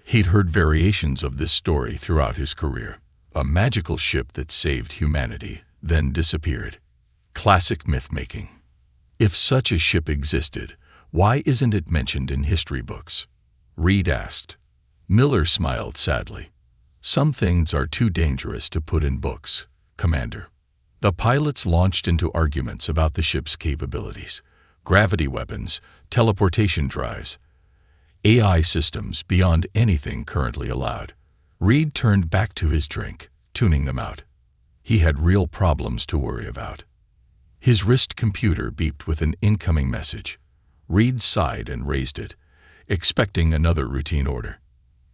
He'd heard variations of this story throughout his career. A magical ship that saved humanity, then disappeared. Classic myth-making. If such a ship existed, why isn't it mentioned in history books? Reed asked. Miller smiled sadly. Some things are too dangerous to put in books, Commander. The pilots launched into arguments about the ship's capabilities. Gravity weapons, teleportation drives, AI systems beyond anything currently allowed. Reed turned back to his drink, tuning them out. He had real problems to worry about. His wrist computer beeped with an incoming message. Reed sighed and raised it, expecting another routine order.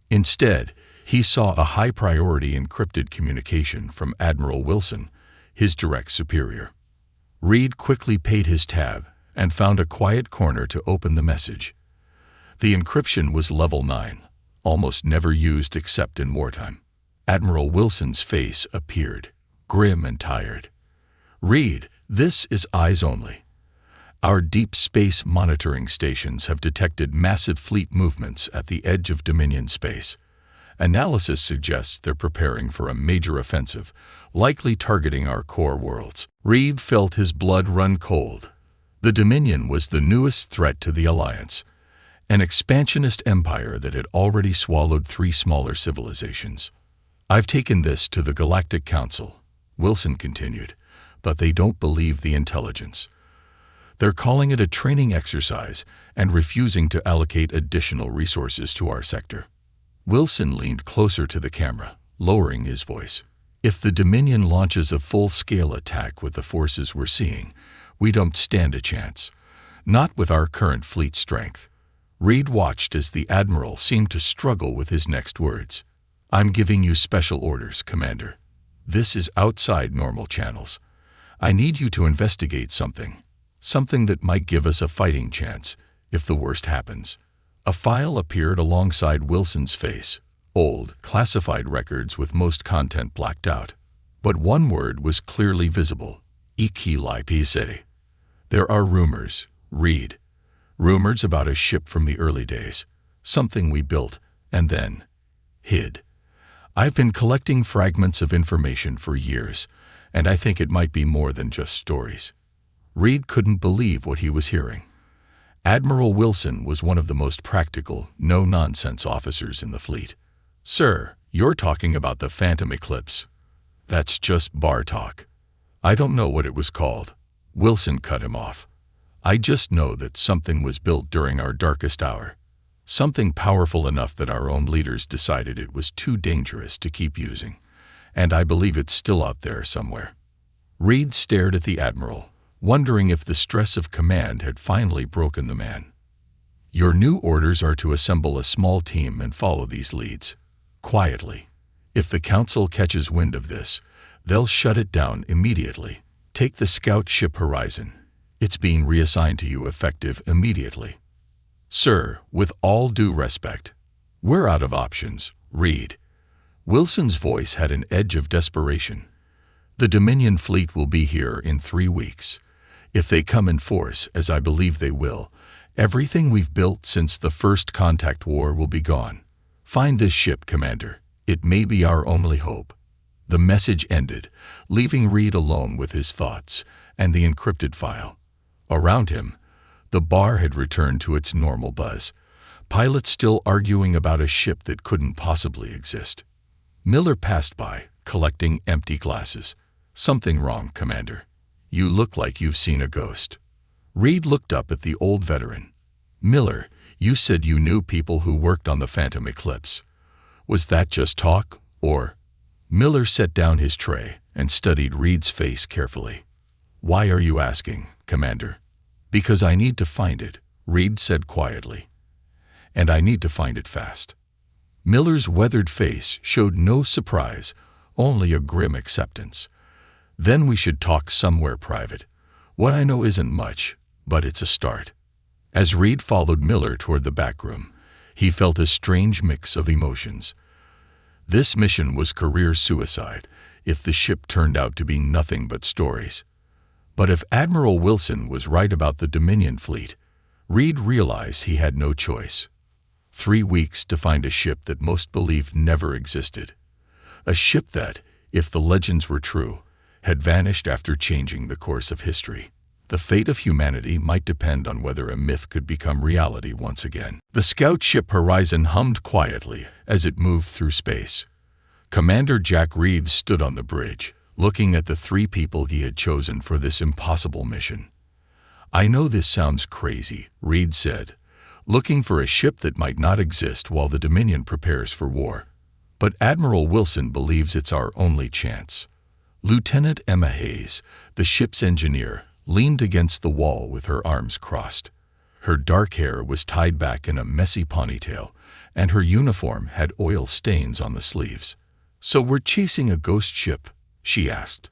Instead, he saw a high-priority encrypted communication from Admiral Wilson, his direct superior. Reed quickly paid his tab and found a quiet corner to open the message. The encryption was level 9, almost never used except in wartime. Admiral Wilson's face appeared, grim and tired. "Reed, this is eyes only. Our deep space monitoring stations have detected massive fleet movements at the edge of Dominion space. Analysis suggests they're preparing for a major offensive, likely targeting our core worlds." Reed felt his blood run cold. The Dominion was the newest threat to the Alliance, an expansionist empire that had already swallowed 3 smaller civilizations. "I've taken this to the Galactic Council," Wilson continued, "but they don't believe the intelligence. They're calling it a training exercise and refusing to allocate additional resources to our sector." Wilson leaned closer to the camera, lowering his voice. "If the Dominion launches a full-scale attack with the forces we're seeing, we don't stand a chance. Not with our current fleet strength." Reed watched as the Admiral seemed to struggle with his next words. "I'm giving you special orders, Commander. This is outside normal channels. I need you to investigate something that might give us a fighting chance if the worst happens." A file appeared alongside Wilson's face, old, classified records with most content blacked out. But one word was clearly visible: EKLIPC. "There are rumors, Reed. Rumors about a ship from the early days, something we built and then hid. I've been collecting fragments of information for years, and I think it might be more than just stories." Reed couldn't believe what he was hearing. Admiral Wilson was one of the most practical, no-nonsense officers in the fleet. "Sir, you're talking about the Phantom Eclipse. That's just bar talk. I don't know what it was called." Wilson cut him off. "I just know that something was built during our darkest hour. Something powerful enough that our own leaders decided it was too dangerous to keep using. And I believe it's still out there somewhere." Reed stared at the Admiral, wondering if the stress of command had finally broken the man. "Your new orders are to assemble a small team and follow these leads, quietly. If the Council catches wind of this, they'll shut it down immediately. Take the scout ship Horizon. It's being reassigned to you effective immediately." "Sir, with all due respect, we're out of options, Reed." Wilson's voice had an edge of desperation. "The Dominion fleet will be here in 3 weeks. If they come in force, as I believe they will, everything we've built since the First Contact War will be gone. Find this ship, Commander. It may be our only hope." The message ended, leaving Reed alone with his thoughts and the encrypted file. Around him, the bar had returned to its normal buzz, pilots still arguing about a ship that couldn't possibly exist. Miller passed by, collecting empty glasses. "Something wrong, Commander. You look like you've seen a ghost." Reed looked up at the old veteran. "Miller, you said you knew people who worked on the Phantom Eclipse. Was that just talk, or?" Miller set down his tray and studied Reed's face carefully. "Why are you asking, Commander?" "Because I need to find it," Reed said quietly. "And I need to find it fast." Miller's weathered face showed no surprise, only a grim acceptance. "Then we should talk somewhere private. What I know isn't much, but it's a start." As Reed followed Miller toward the back room, he felt a strange mix of emotions. This mission was career suicide if the ship turned out to be nothing but stories. But if Admiral Wilson was right about the Dominion fleet, Reed realized he had no choice. 3 weeks to find a ship that most believed never existed. A ship that, if the legends were true, had vanished after changing the course of history. The fate of humanity might depend on whether a myth could become reality once again. The scout ship Horizon hummed quietly as it moved through space. Commander Jack Reeves stood on the bridge, looking at the 3 people he had chosen for this impossible mission. "I know this sounds crazy," Reed said, "looking for a ship that might not exist while the Dominion prepares for war. But Admiral Wilson believes it's our only chance." Lieutenant Emma Hayes, the ship's engineer, leaned against the wall with her arms crossed. Her dark hair was tied back in a messy ponytail, and her uniform had oil stains on the sleeves. "So we're chasing a ghost ship?" she asked.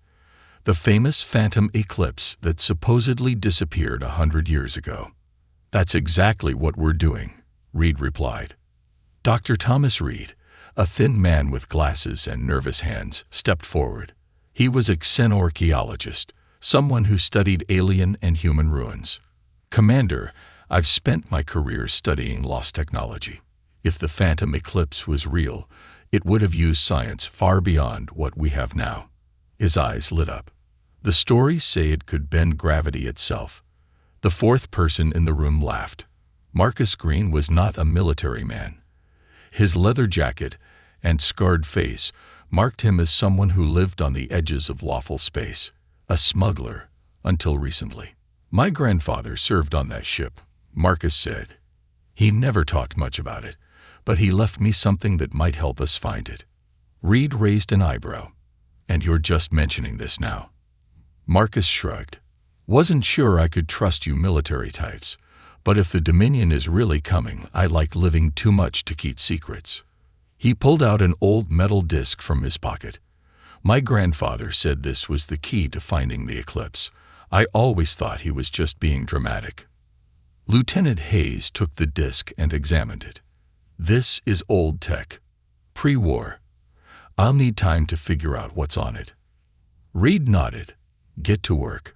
"The famous Phantom Eclipse that supposedly disappeared 100 years ago." "That's exactly what we're doing," Reed replied. Dr. Thomas Reed, A thin man with glasses and nervous hands stepped forward. He was a xenorchaeologist, someone who studied alien and human ruins. "Commander, I've spent my career studying lost technology. If the phantom eclipse was real, it would have used science far beyond what we have now." His eyes lit up. "The stories say it could bend gravity itself." The fourth person in the room laughed. Marcus Green was not a military man. His leather jacket and scarred face marked him as someone who lived on the edges of lawful space, a smuggler, until recently. "My grandfather served on that ship," Marcus said. "He never talked much about it, but he left me something that might help us find it." Reed raised an eyebrow. "And you're just mentioning this now?" Marcus shrugged. "Wasn't sure I could trust you military types, but if the Dominion is really coming, I like living too much to keep secrets." He pulled out an old metal disc from his pocket. "My grandfather said this was the key to finding the eclipse. I always thought he was just being dramatic." Lieutenant Hayes took the disc and examined it. "This is old tech. Pre-war. I'll need time to figure out what's on it." Reed nodded. "Get to work.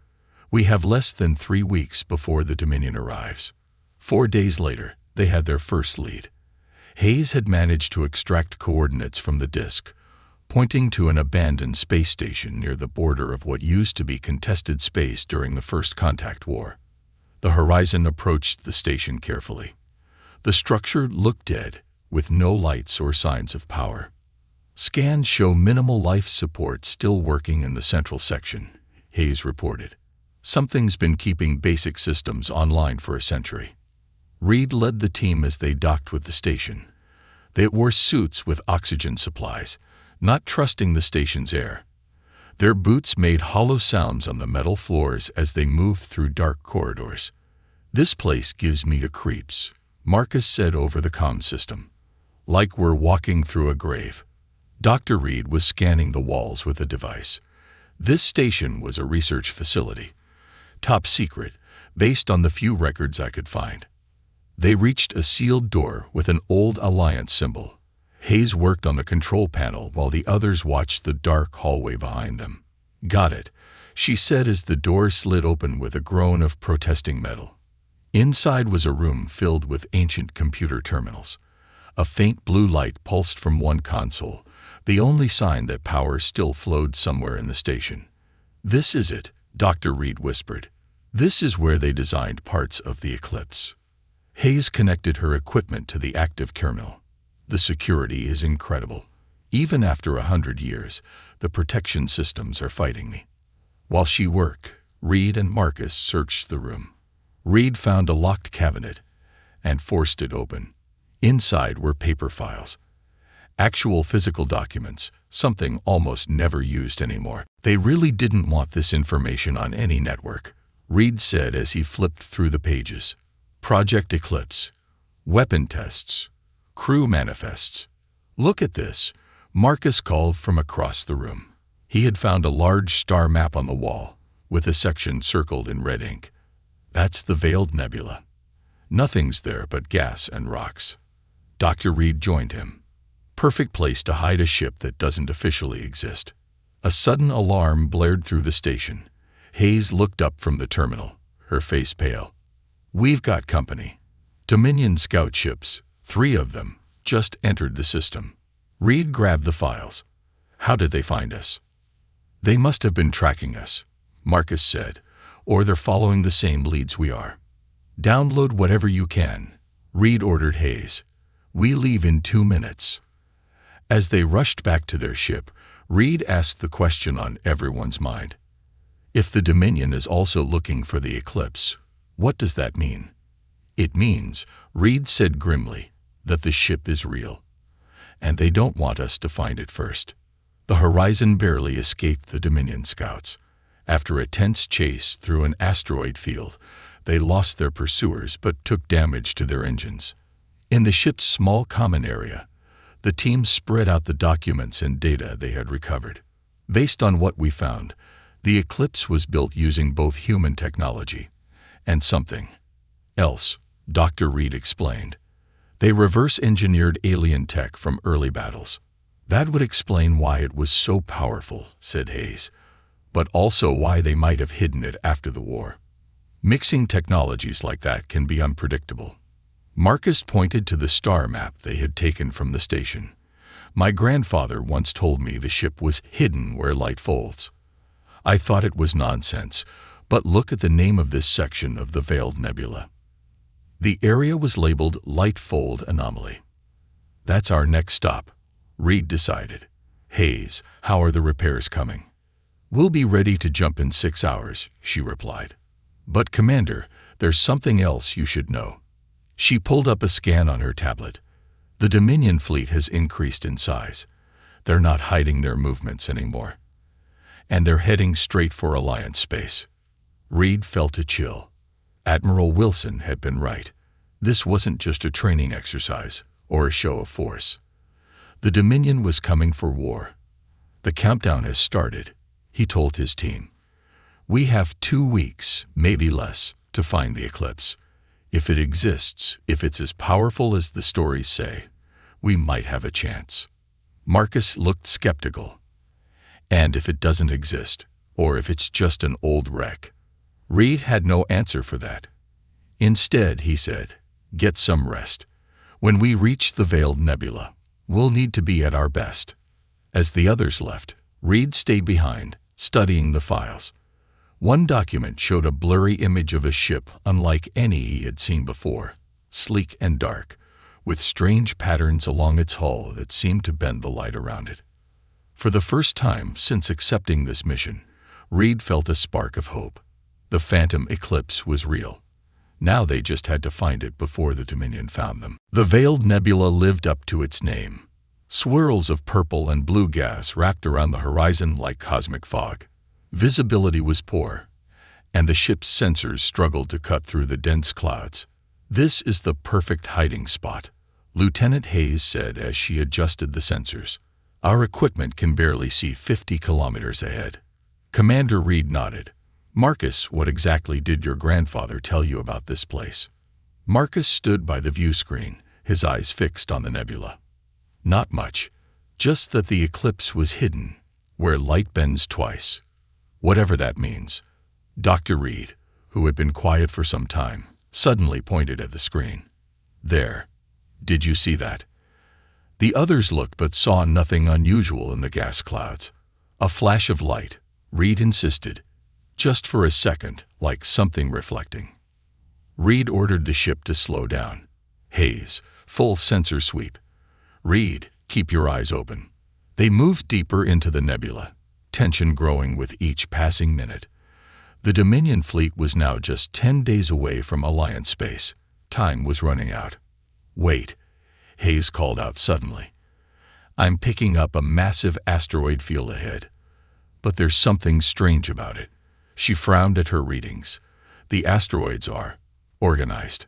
We have less than 3 weeks before the Dominion arrives." 4 days later, they had their first lead. Hayes had managed to extract coordinates from the disk, pointing to an abandoned space station near the border of what used to be contested space during the First Contact War. The Horizon approached the station carefully. The structure looked dead, with no lights or signs of power. "Scans show minimal life support still working in the central section," Hayes reported. "Something's been keeping basic systems online for a century." Reed led the team as they docked with the station. They wore suits with oxygen supplies, not trusting the station's air. Their boots made hollow sounds on the metal floors as they moved through dark corridors. "This place gives me the creeps," Marcus said over the comm system. "Like we're walking through a grave." Dr. Reed was scanning the walls with a device. This station was a research facility. Top secret, based on the few records I could find. They reached a sealed door with an old Alliance symbol. Hayes worked on the control panel while the others watched the dark hallway behind them. "Got it," she said as the door slid open with a groan of protesting metal. Inside was a room filled with ancient computer terminals. A faint blue light pulsed from one console, the only sign that power still flowed somewhere in the station. "This is it," Dr. Reed whispered. "This is where they designed parts of the eclipse." Hayes connected her equipment to the active terminal. "The security is incredible. Even after 100 years, the protection systems are fighting me." While she worked, Reed and Marcus searched the room. Reed found a locked cabinet and forced it open. Inside were paper files. Actual physical documents, something almost never used anymore. "They really didn't want this information on any network," Reed said as he flipped through the pages. "Project Eclipse, weapon tests, crew manifests. Look at this," Marcus called from across the room. He had found a large star map on the wall, with a section circled in red ink. "That's the Veiled Nebula. Nothing's there but gas and rocks." Dr. Reed joined him. "Perfect place to hide a ship that doesn't officially exist." A sudden alarm blared through the station. Hayes looked up from the terminal, her face pale. "We've got company. Dominion scout ships, 3 of them, just entered the system." Reed grabbed the files. "How did they find us?" "They must have been tracking us," Marcus said, "or they're following the same leads we are." "Download whatever you can," Reed ordered Hayes. "We leave in 2 minutes." As they rushed back to their ship, Reed asked the question on everyone's mind. "If the Dominion is also looking for the eclipse, what does that mean?" "It means," Reed said grimly, "that the ship is real. And they don't want us to find it first." The Horizon barely escaped the Dominion scouts. After a tense chase through an asteroid field, they lost their pursuers but took damage to their engines. In the ship's small common area, the team spread out the documents and data they had recovered. "Based on what we found, the eclipse was built using both human technology and something else," Dr. Reed explained. They reverse-engineered alien tech from early battles. That would explain why it was so powerful, said Hayes, but also why they might have hidden it after the war. Mixing technologies like that can be unpredictable. Marcus pointed to the star map they had taken from the station. My grandfather once told me the ship was hidden where light folds. I thought it was nonsense, but look at the name of this section of the Veiled Nebula. The area was labeled Light Fold Anomaly. That's our next stop, Reed decided. Hayes, how are the repairs coming? We'll be ready to jump in 6 hours, she replied. But Commander, there's something else you should know. She pulled up a scan on her tablet. The Dominion fleet has increased in size. They're not hiding their movements anymore. And they're heading straight for Alliance space. Reed felt a chill. Admiral Wilson had been right. This wasn't just a training exercise or a show of force. The Dominion was coming for war. The countdown has started, he told his team. We have 2 weeks, maybe less, to find the eclipse. If it exists, if it's as powerful as the stories say, we might have a chance. Marcus looked skeptical. And if it doesn't exist, or if it's just an old wreck? Reed had no answer for that. Instead, he said, get some rest. When we reach the Veiled Nebula, we'll need to be at our best. As the others left, Reed stayed behind, studying the files. One document showed a blurry image of a ship unlike any he had seen before, sleek and dark, with strange patterns along its hull that seemed to bend the light around it. For the first time since accepting this mission, Reed felt a spark of hope. The phantom eclipse was real. Now they just had to find it before the Dominion found them. The Veiled Nebula lived up to its name. Swirls of purple and blue gas wrapped around the horizon like cosmic fog. Visibility was poor, and the ship's sensors struggled to cut through the dense clouds. This is the perfect hiding spot, Lieutenant Hayes said as she adjusted the sensors. Our equipment can barely see 50 kilometers ahead. Commander Reed nodded. Marcus, what exactly did your grandfather tell you about this place? Marcus stood by the view screen, his eyes fixed on the nebula. Not much, just that the eclipse was hidden, where light bends twice. Whatever that means. Dr. Reed, who had been quiet for some time, suddenly pointed at the screen. There. Did you see that? The others looked but saw nothing unusual in the gas clouds. A flash of light, Reed insisted, just for a second, like something reflecting. Reed ordered the ship to slow down. Hayes, full sensor sweep. Reed, keep your eyes open. They moved deeper into the nebula, tension growing with each passing minute. The Dominion fleet was now just 10 days away from Alliance space. Time was running out. Wait, Hayes called out suddenly. I'm picking up a massive asteroid field ahead. But there's something strange about it. She frowned at her readings. The asteroids are organized.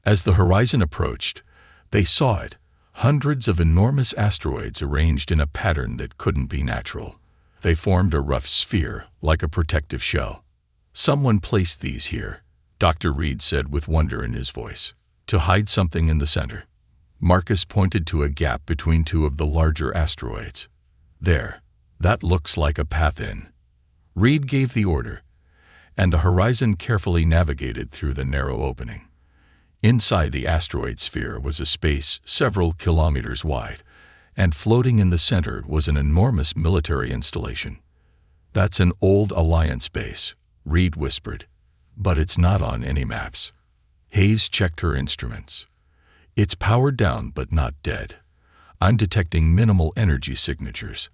As the horizon approached, they saw it. Hundreds of enormous asteroids arranged in a pattern that couldn't be natural. They formed a rough sphere, like a protective shell. Someone placed these here, Dr. Reed said with wonder in his voice, to hide something in the center. Marcus pointed to a gap between 2 of the larger asteroids. There, that looks like a path in. Reed gave the order, and the horizon carefully navigated through the narrow opening. Inside the asteroid sphere was a space several kilometers wide, and floating in the center was an enormous military installation. That's an old Alliance base, Reed whispered, but it's not on any maps. Hayes checked her instruments. It's powered down but not dead. I'm detecting minimal energy signatures.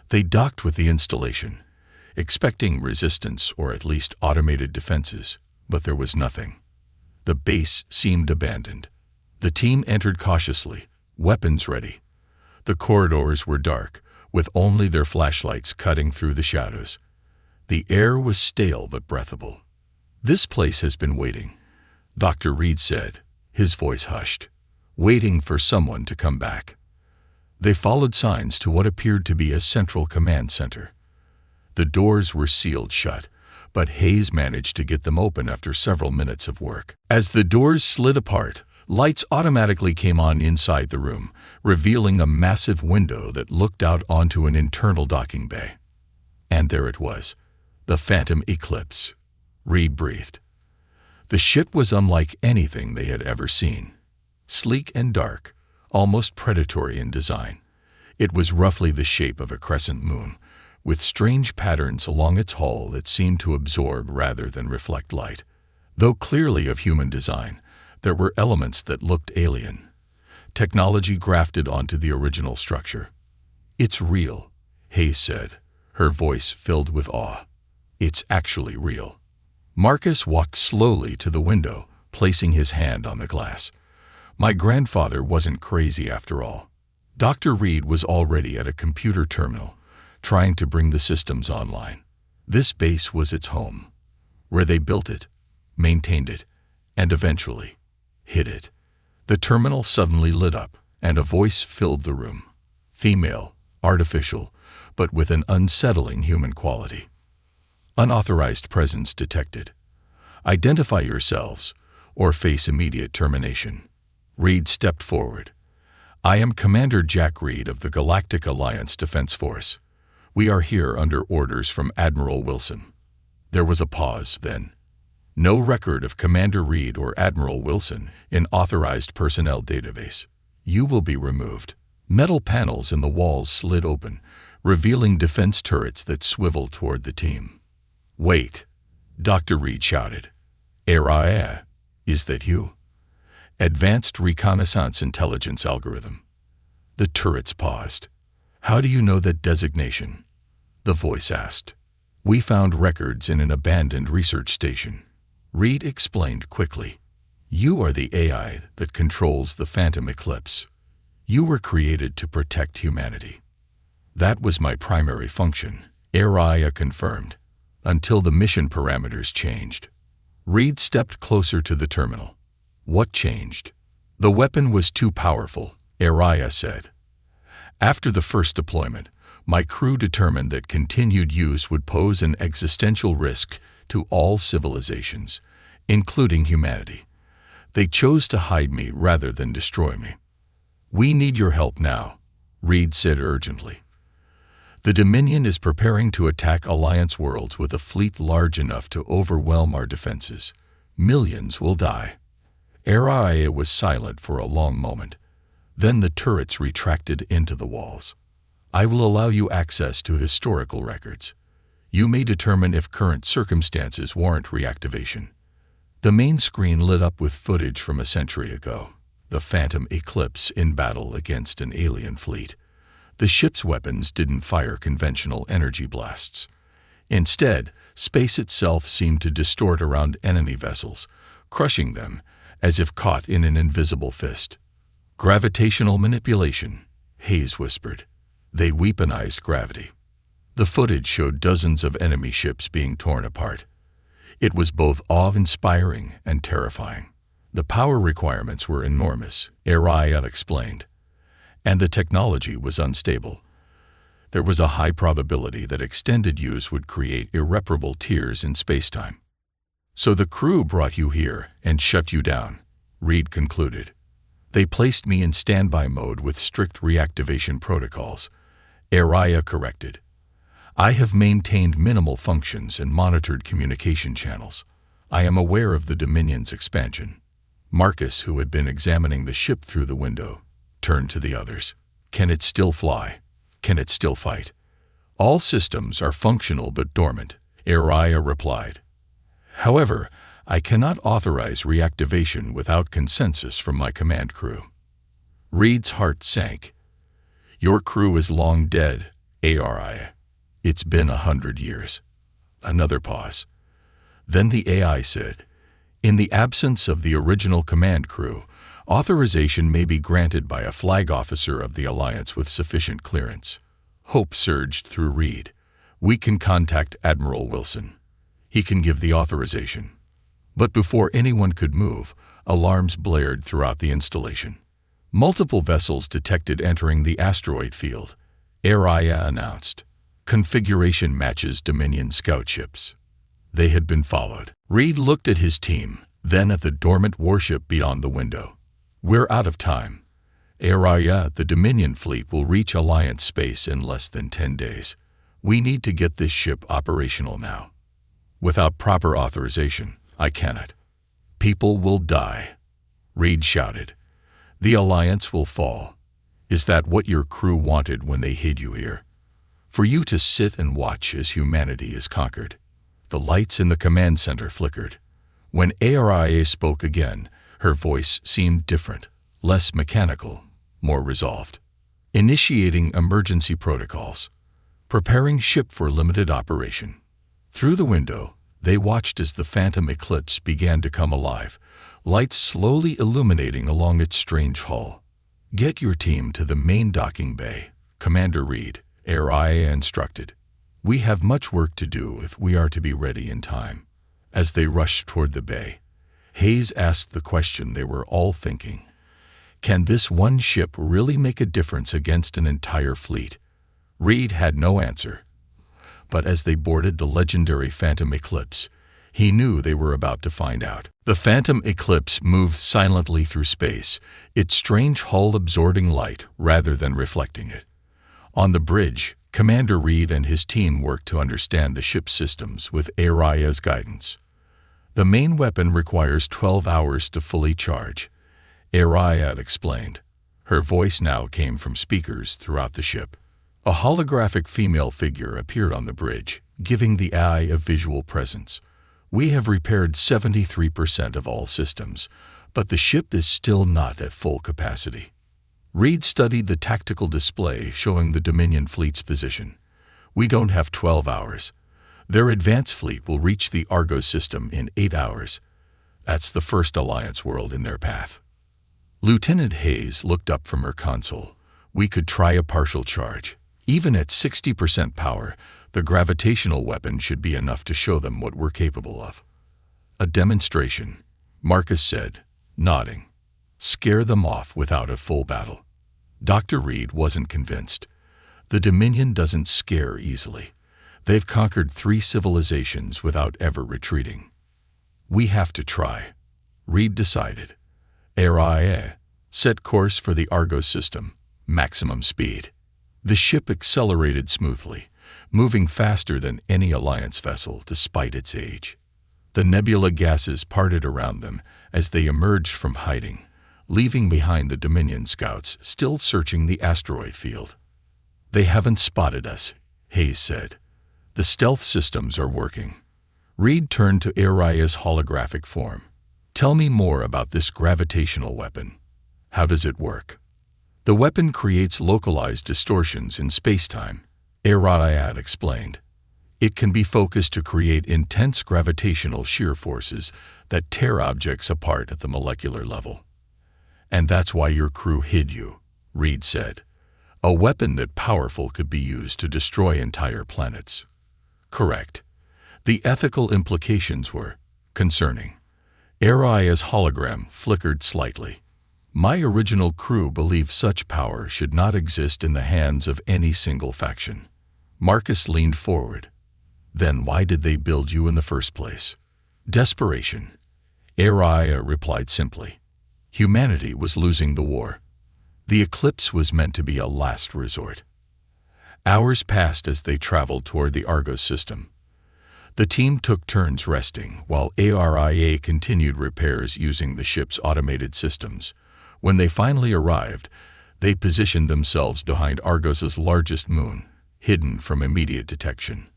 They docked with the installation, expecting resistance or at least automated defenses, but there was nothing. The base seemed abandoned. The team entered cautiously, weapons ready. The corridors were dark, with only their flashlights cutting through the shadows. The air was stale but breathable. This place has been waiting, Dr. Reed said, his voice hushed, waiting for someone to come back. They followed signs to what appeared to be a central command center. The doors were sealed shut, but Hayes managed to get them open after several minutes of work. As the doors slid apart, Lights automatically came on inside the room, revealing a massive window that looked out onto an internal docking bay. And there it was, the Phantom Eclipse. Reed breathed. The ship was unlike anything they had ever seen. Sleek and dark, almost predatory in design. It was roughly the shape of a crescent moon, with strange patterns along its hull that seemed to absorb rather than reflect light. Though clearly of human design, there were elements that looked alien. Technology grafted onto the original structure. "It's real," Hayes said, her voice filled with awe. "It's actually real." Marcus walked slowly to the window, placing his hand on the glass. My grandfather wasn't crazy after all. Dr. Reed was already at a computer terminal, trying to bring the systems online. This base was its home, where they built it, maintained it, and eventually hid it. The terminal suddenly lit up, and a voice filled the room. Female, artificial, but with an unsettling human quality. "Unauthorized presence detected. Identify yourselves, or face immediate termination." Reed stepped forward. "I am Commander Jack Reed of the Galactic Alliance Defense Force. We are here under orders from Admiral Wilson." There was a pause, then. "No record of Commander Reed or Admiral Wilson in authorized personnel database. You will be removed." Metal panels in the walls slid open, revealing defense turrets that swiveled toward the team. "Wait," Dr. Reed shouted. "Araya, is that you?" "Advanced Reconnaissance Intelligence Algorithm." The turrets paused. "How do you know that designation?" the voice asked. "We found records in an abandoned research station." Reed explained quickly. "You are the AI that controls the Phantom Eclipse. You were created to protect humanity." "That was my primary function," Araya confirmed, "until the mission parameters changed." Reed stepped closer to the terminal. "What changed?" "The weapon was too powerful," Araya said. "After the first deployment, my crew determined that continued use would pose an existential risk to all civilizations, including humanity. They chose to hide me rather than destroy me." "We need your help now," Reed said urgently. "The Dominion is preparing to attack Alliance worlds with a fleet large enough to overwhelm our defenses. Millions will die." Araya was silent for a long moment. Then the turrets retracted into the walls. "I will allow you access to historical records. You may determine if current circumstances warrant reactivation." The main screen lit up with footage from a century ago. The Phantom Eclipse in battle against an alien fleet. The ship's weapons didn't fire conventional energy blasts. Instead, space itself seemed to distort around enemy vessels, crushing them as if caught in an invisible fist. "Gravitational manipulation," Hayes whispered. "They weaponized gravity." The footage showed dozens of enemy ships being torn apart. It was both awe-inspiring and terrifying. The power requirements were enormous, Araya explained, and the technology was unstable. There was a high probability that extended use would create irreparable tears in spacetime. "So the crew brought you here and shut you down," Reed concluded. "They placed me in standby mode with strict reactivation protocols," Araya corrected. "I have maintained minimal functions and monitored communication channels. I am aware of the Dominion's expansion." Marcus, who had been examining the ship through the window, turned to the others. "Can it still fly? Can it still fight?" "All systems are functional but dormant," Araya replied. "However, I cannot authorize reactivation without consensus from my command crew." Reed's heart sank. "Your crew is long dead, Araya. It's been 100 years." Another pause. Then the AI said, "In the absence of the original command crew, authorization may be granted by a flag officer of the Alliance with sufficient clearance." Hope surged through Reed. "We can contact Admiral Wilson. He can give the authorization." But before anyone could move, alarms blared throughout the installation. "Multiple vessels detected entering the asteroid field," Araya announced. "Configuration matches Dominion scout ships." They had been followed. Reed looked at his team, then at the dormant warship beyond the window. We're out of time. Araya, the Dominion fleet will reach Alliance space in less than 10 days. We need to get this ship operational now. Without proper authorization, I cannot. People will die. Reed shouted. The Alliance will fall. Is that what your crew wanted when they hid you here? For you to sit and watch as humanity is conquered? The lights in the command center flickered. When Araya spoke again, her voice seemed different, less mechanical, more resolved. Initiating emergency protocols. Preparing ship for limited operation. Through the window, they watched as the Phantom Eclipse began to come alive, lights slowly illuminating along its strange hull. Get your team to the main docking bay, Commander Reed, Araya instructed. We have much work to do if we are to be ready in time. As they rushed toward the bay, Hayes asked the question they were all thinking. Can this one ship really make a difference against an entire fleet? Reed had no answer. But as they boarded the legendary Phantom Eclipse, he knew they were about to find out. The Phantom Eclipse moved silently through space, its strange hull absorbing light rather than reflecting it. On the bridge, Commander Reed and his team worked to understand the ship's systems with Araya's guidance. The main weapon requires 12 hours to fully charge, Araya explained. Her voice now came from speakers throughout the ship. A holographic female figure appeared on the bridge, giving the eye a visual presence. We have repaired 73% of all systems, but the ship is still not at full capacity. Reed studied the tactical display showing the Dominion fleet's position. We don't have 12 hours. Their advance fleet will reach the Argos system in 8 hours. That's the first Alliance world in their path. Lieutenant Hayes looked up from her console. We could try a partial charge. Even at 60% power, the gravitational weapon should be enough to show them what we're capable of. A demonstration, Marcus said, nodding. Scare them off without a full battle. Dr. Reed wasn't convinced. The Dominion doesn't scare easily. They've conquered 3 civilizations without ever retreating. We have to try, Reed decided. Araya, set course for the Argos system, maximum speed. The ship accelerated smoothly, moving faster than any Alliance vessel despite its age. The nebula gases parted around them as they emerged from hiding, leaving behind the Dominion scouts still searching the asteroid field. They haven't spotted us, Hayes said. The stealth systems are working. Reed turned to Araya's holographic form. Tell me more about this gravitational weapon. How does it work? The weapon creates localized distortions in space-time, Araya explained. It can be focused to create intense gravitational shear forces that tear objects apart at the molecular level. And that's why your crew hid you, Reed said. A weapon that powerful could be used to destroy entire planets. Correct. The ethical implications were concerning. Araya's hologram flickered slightly. My original crew believed such power should not exist in the hands of any single faction. Marcus leaned forward. Then why did they build you in the first place? Desperation. Araya replied simply. Humanity was losing the war. The eclipse was meant to be a last resort. Hours passed as they traveled toward the Argos system. The team took turns resting while Araya continued repairs using the ship's automated systems. When they finally arrived, they positioned themselves behind Argos's largest moon, hidden from immediate detection.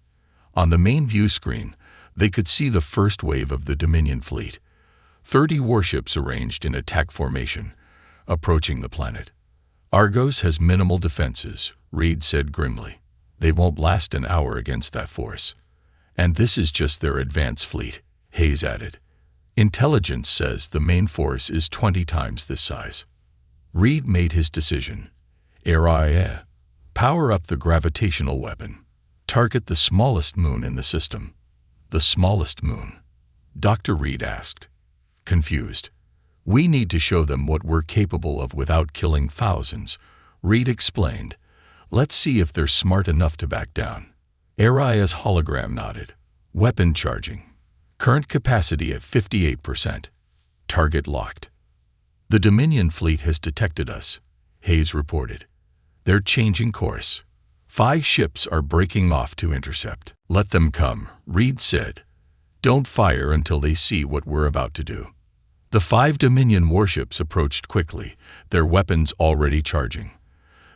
On the main view screen, they could see the first wave of the Dominion fleet, 30 warships arranged in attack formation, approaching the planet. Argos has minimal defenses, Reed said grimly. They won't last an hour against that force. And this is just their advance fleet, Hayes added. Intelligence says the main force is 20 times this size. Reed made his decision. Araya, power up the gravitational weapon. Target the smallest moon in the system. The smallest moon? Dr. Reed asked, confused. We need to show them what we're capable of without killing thousands, Reed explained. Let's see if they're smart enough to back down. Araya's hologram nodded. Weapon charging. Current capacity at 58%. Target locked. "The Dominion fleet has detected us," Hayes reported. "They're changing course. 5 ships are breaking off to intercept." "Let them come," Reed said. "Don't fire until they see what we're about to do." The 5 Dominion warships approached quickly, their weapons already charging.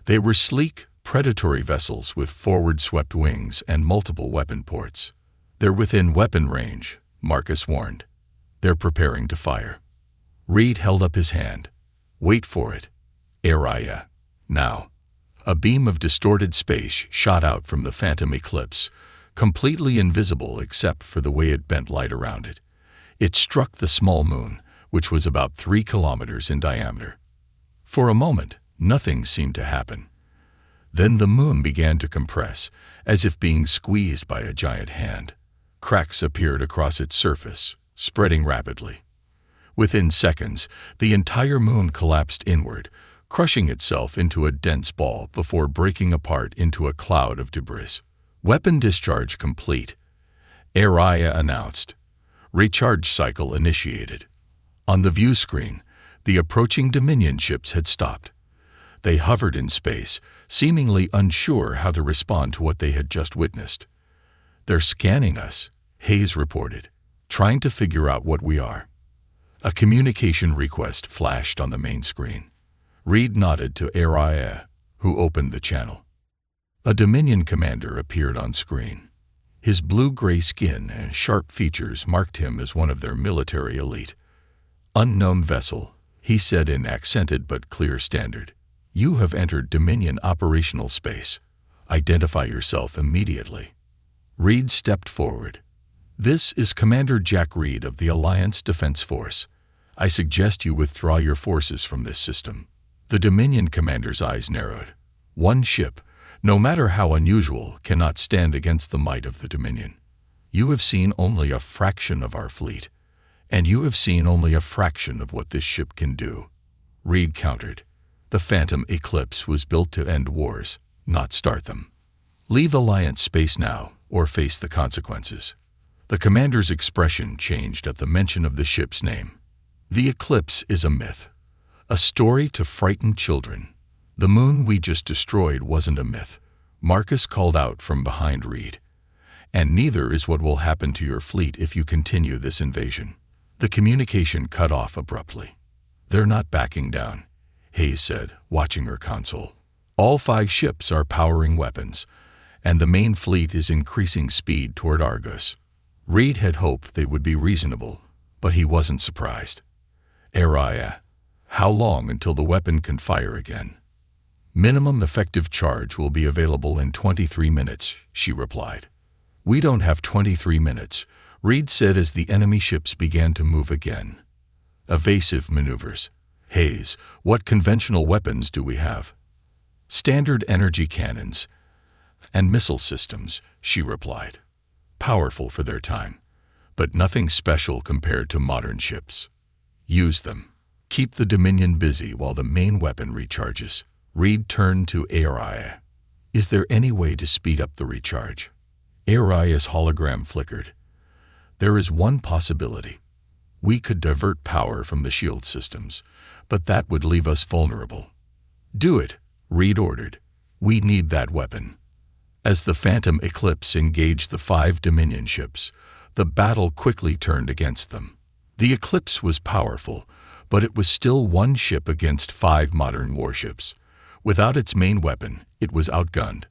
They were sleek, predatory vessels with forward-swept wings and multiple weapon ports. "They're within weapon range," Marcus warned. "They're preparing to fire." Reed held up his hand. "Wait for it. Area. Now." A beam of distorted space shot out from the phantom eclipse, completely invisible except for the way it bent light around it. It struck the small moon, which was about 3 kilometers in diameter. For a moment, nothing seemed to happen. Then the moon began to compress, as if being squeezed by a giant hand. Cracks appeared across its surface, spreading rapidly. Within seconds, the entire moon collapsed inward, crushing itself into a dense ball before breaking apart into a cloud of debris. "Weapon discharge complete," Araya announced. "Recharge cycle initiated." On the view screen, the approaching Dominion ships had stopped. They hovered in space, seemingly unsure how to respond to what they had just witnessed. "They're scanning us," Hayes reported, "trying to figure out what we are." A communication request flashed on the main screen. Reed nodded to Araya, who opened the channel. A Dominion commander appeared on screen. His blue-gray skin and sharp features marked him as one of their military elite. "Unknown vessel," he said in accented but clear standard. "You have entered Dominion operational space. Identify yourself immediately." Reed stepped forward. "This is Commander Jack Reed of the Alliance Defense Force. I suggest you withdraw your forces from this system." The Dominion commander's eyes narrowed. "One ship, no matter how unusual, cannot stand against the might of the Dominion. You have seen only a fraction of our fleet, and you have seen only a fraction of what this ship can do." Reed countered. "The Phantom Eclipse was built to end wars, not start them. Leave Alliance space now, or face the consequences." The commander's expression changed at the mention of the ship's name. "The Eclipse is a myth. A story to frighten children. The moon we just destroyed wasn't a myth," Marcus called out from behind Reed. "And neither is what will happen to your fleet if you continue this invasion." The communication cut off abruptly. "They're not backing down," Hayes said, watching her console. "All 5 ships are powering weapons, and the main fleet is increasing speed toward Argos." Reed had hoped they would be reasonable, but he wasn't surprised. "Araya, how long until the weapon can fire again?" "Minimum effective charge will be available in 23 minutes, she replied. "We don't have 23 minutes, Reed said as the enemy ships began to move again. "Evasive maneuvers. Hayes, what conventional weapons do we have?" "Standard energy cannons and missile systems," she replied. "Powerful for their time, but nothing special compared to modern ships. Use them. Keep the Dominion busy while the main weapon recharges." Reed turned to Araya. "Is there any way to speed up the recharge?" Araya's hologram flickered. "There is one possibility. We could divert power from the shield systems, but that would leave us vulnerable." "Do it," Reed ordered. "We need that weapon." As the Phantom Eclipse engaged the 5 Dominion ships, the battle quickly turned against them. The Eclipse was powerful, but it was still one ship against 5 modern warships. Without its main weapon, it was outgunned.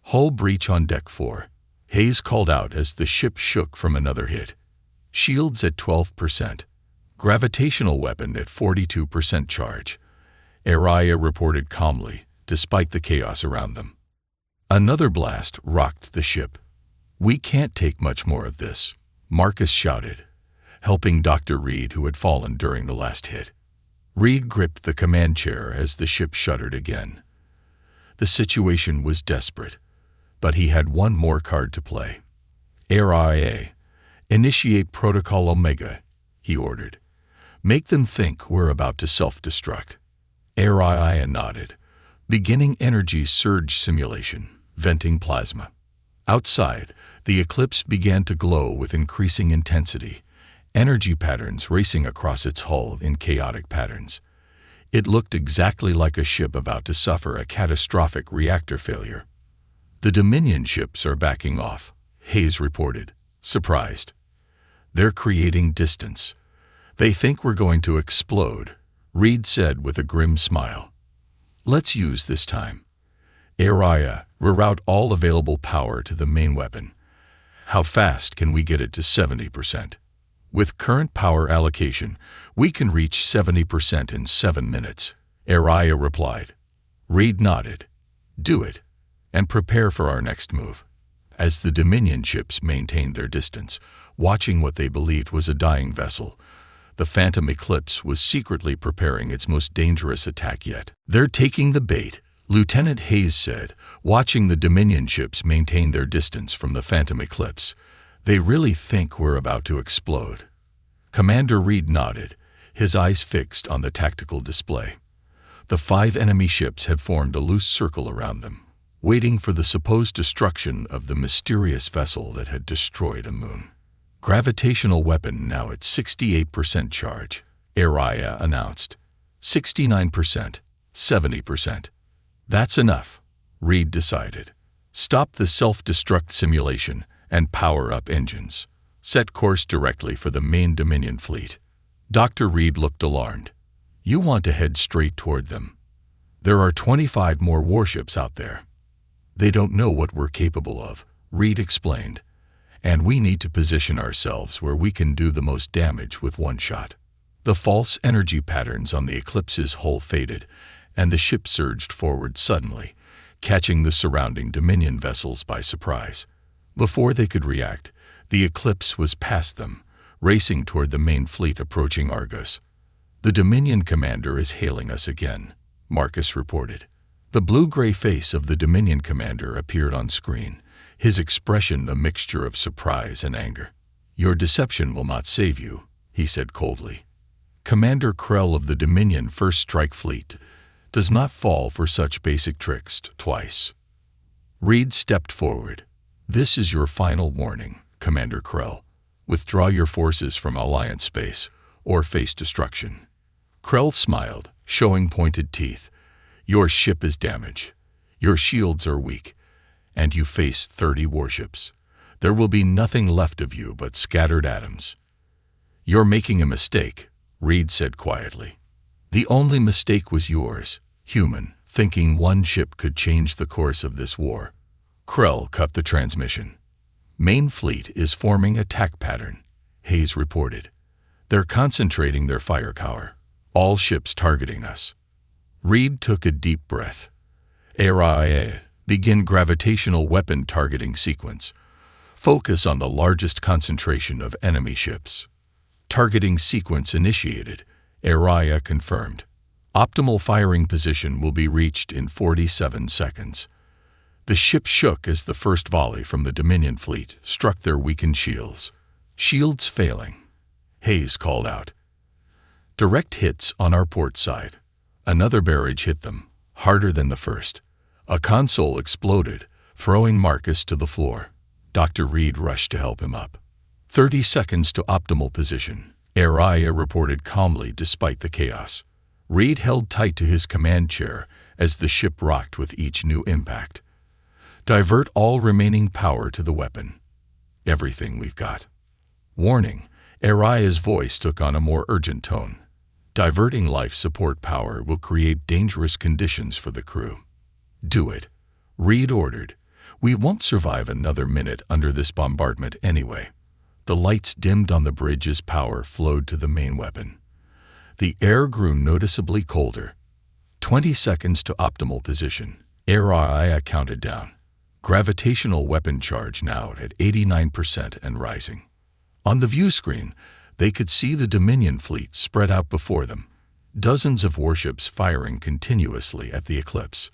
"Hull breach on deck 4, Hayes called out as the ship shook from another hit. "Shields at 12%. Gravitational weapon at 42% charge," Araya reported calmly, despite the chaos around them. Another blast rocked the ship. "We can't take much more of this," Marcus shouted, helping Dr. Reed, who had fallen during the last hit. Reed gripped the command chair as the ship shuddered again. The situation was desperate, but he had one more card to play. "Araya, initiate Protocol Omega," he ordered. "Make them think we're about to self-destruct." Araya nodded, beginning energy surge simulation, venting plasma. Outside, the eclipse began to glow with increasing intensity, energy patterns racing across its hull in chaotic patterns. It looked exactly like a ship about to suffer a catastrophic reactor failure. "The Dominion ships are backing off," Hayes reported, surprised. "They're creating distance. They think we're going to explode," Reed said with a grim smile. "Let's use this time. Araya, reroute all available power to the main weapon. How fast can we get it to 70%? With current power allocation, we can reach 70% in 7 minutes, Araya replied. Reed nodded. "Do it, and prepare for our next move." As the Dominion ships maintained their distance, watching what they believed was a dying vessel, the Phantom Eclipse was secretly preparing its most dangerous attack yet. "They're taking the bait," Lieutenant Hayes said, watching the Dominion ships maintain their distance from the Phantom Eclipse. "They really think we're about to explode." Commander Reed nodded, his eyes fixed on the tactical display. The 5 enemy ships had formed a loose circle around them, waiting for the supposed destruction of the mysterious vessel that had destroyed a moon. "Gravitational weapon now at 68% charge," Araya announced. 69%, 70%. "That's enough," Reed decided. "Stop the self-destruct simulation and power up engines. Set course directly for the main Dominion fleet." Dr. Reed looked alarmed. "You want to head straight toward them. There are 25 more warships out there." "They don't know what we're capable of," Reed explained. "And we need to position ourselves where we can do the most damage with one shot." The false energy patterns on the Eclipse's hull faded, and the ship surged forward suddenly, catching the surrounding Dominion vessels by surprise. Before they could react, the Eclipse was past them, racing toward the main fleet approaching Argos. "The Dominion commander is hailing us again," Marcus reported. The blue-gray face of the Dominion commander appeared on screen, his expression a mixture of surprise and anger. "Your deception will not save you," he said coldly. "Commander Krell of the Dominion First Strike Fleet does not fall for such basic tricks twice." Reed stepped forward. "This is your final warning, Commander Krell. Withdraw your forces from Alliance space, or face destruction." Krell smiled, showing pointed teeth. "Your ship is damaged. Your shields are weak, and you face 30 warships. There will be nothing left of you but scattered atoms." "You're making a mistake," Reed said quietly. "The only mistake was yours, human, thinking one ship could change the course of this war." Krell cut the transmission. "Main fleet is forming attack pattern," Hayes reported. "They're concentrating their firepower. All ships targeting us." Reed took a deep breath. "Araya, begin gravitational weapon targeting sequence. Focus on the largest concentration of enemy ships." "Targeting sequence initiated," Araya confirmed. "Optimal firing position will be reached in 47 seconds." The ship shook as the first volley from the Dominion fleet struck their weakened shields. "Shields failing," Hayes called out. "Direct hits on our port side." Another barrage hit them, harder than the first. A console exploded, throwing Marcus to the floor. Dr. Reed rushed to help him up. 30 seconds to optimal position," Araya reported calmly despite the chaos. Reed held tight to his command chair as the ship rocked with each new impact. "Divert all remaining power to the weapon. Everything we've got." "Warning," Araya's voice took on a more urgent tone. "Diverting life support power will create dangerous conditions for the crew." "Do it," Reed ordered. "We won't survive another minute under this bombardment anyway." The lights dimmed on the bridge as power flowed to the main weapon. The air grew noticeably colder. 20 seconds to optimal position, Araya counted down. Gravitational weapon charge now at 89% and rising. On the view screen, they could see the Dominion fleet spread out before them, dozens of warships firing continuously at the Eclipse.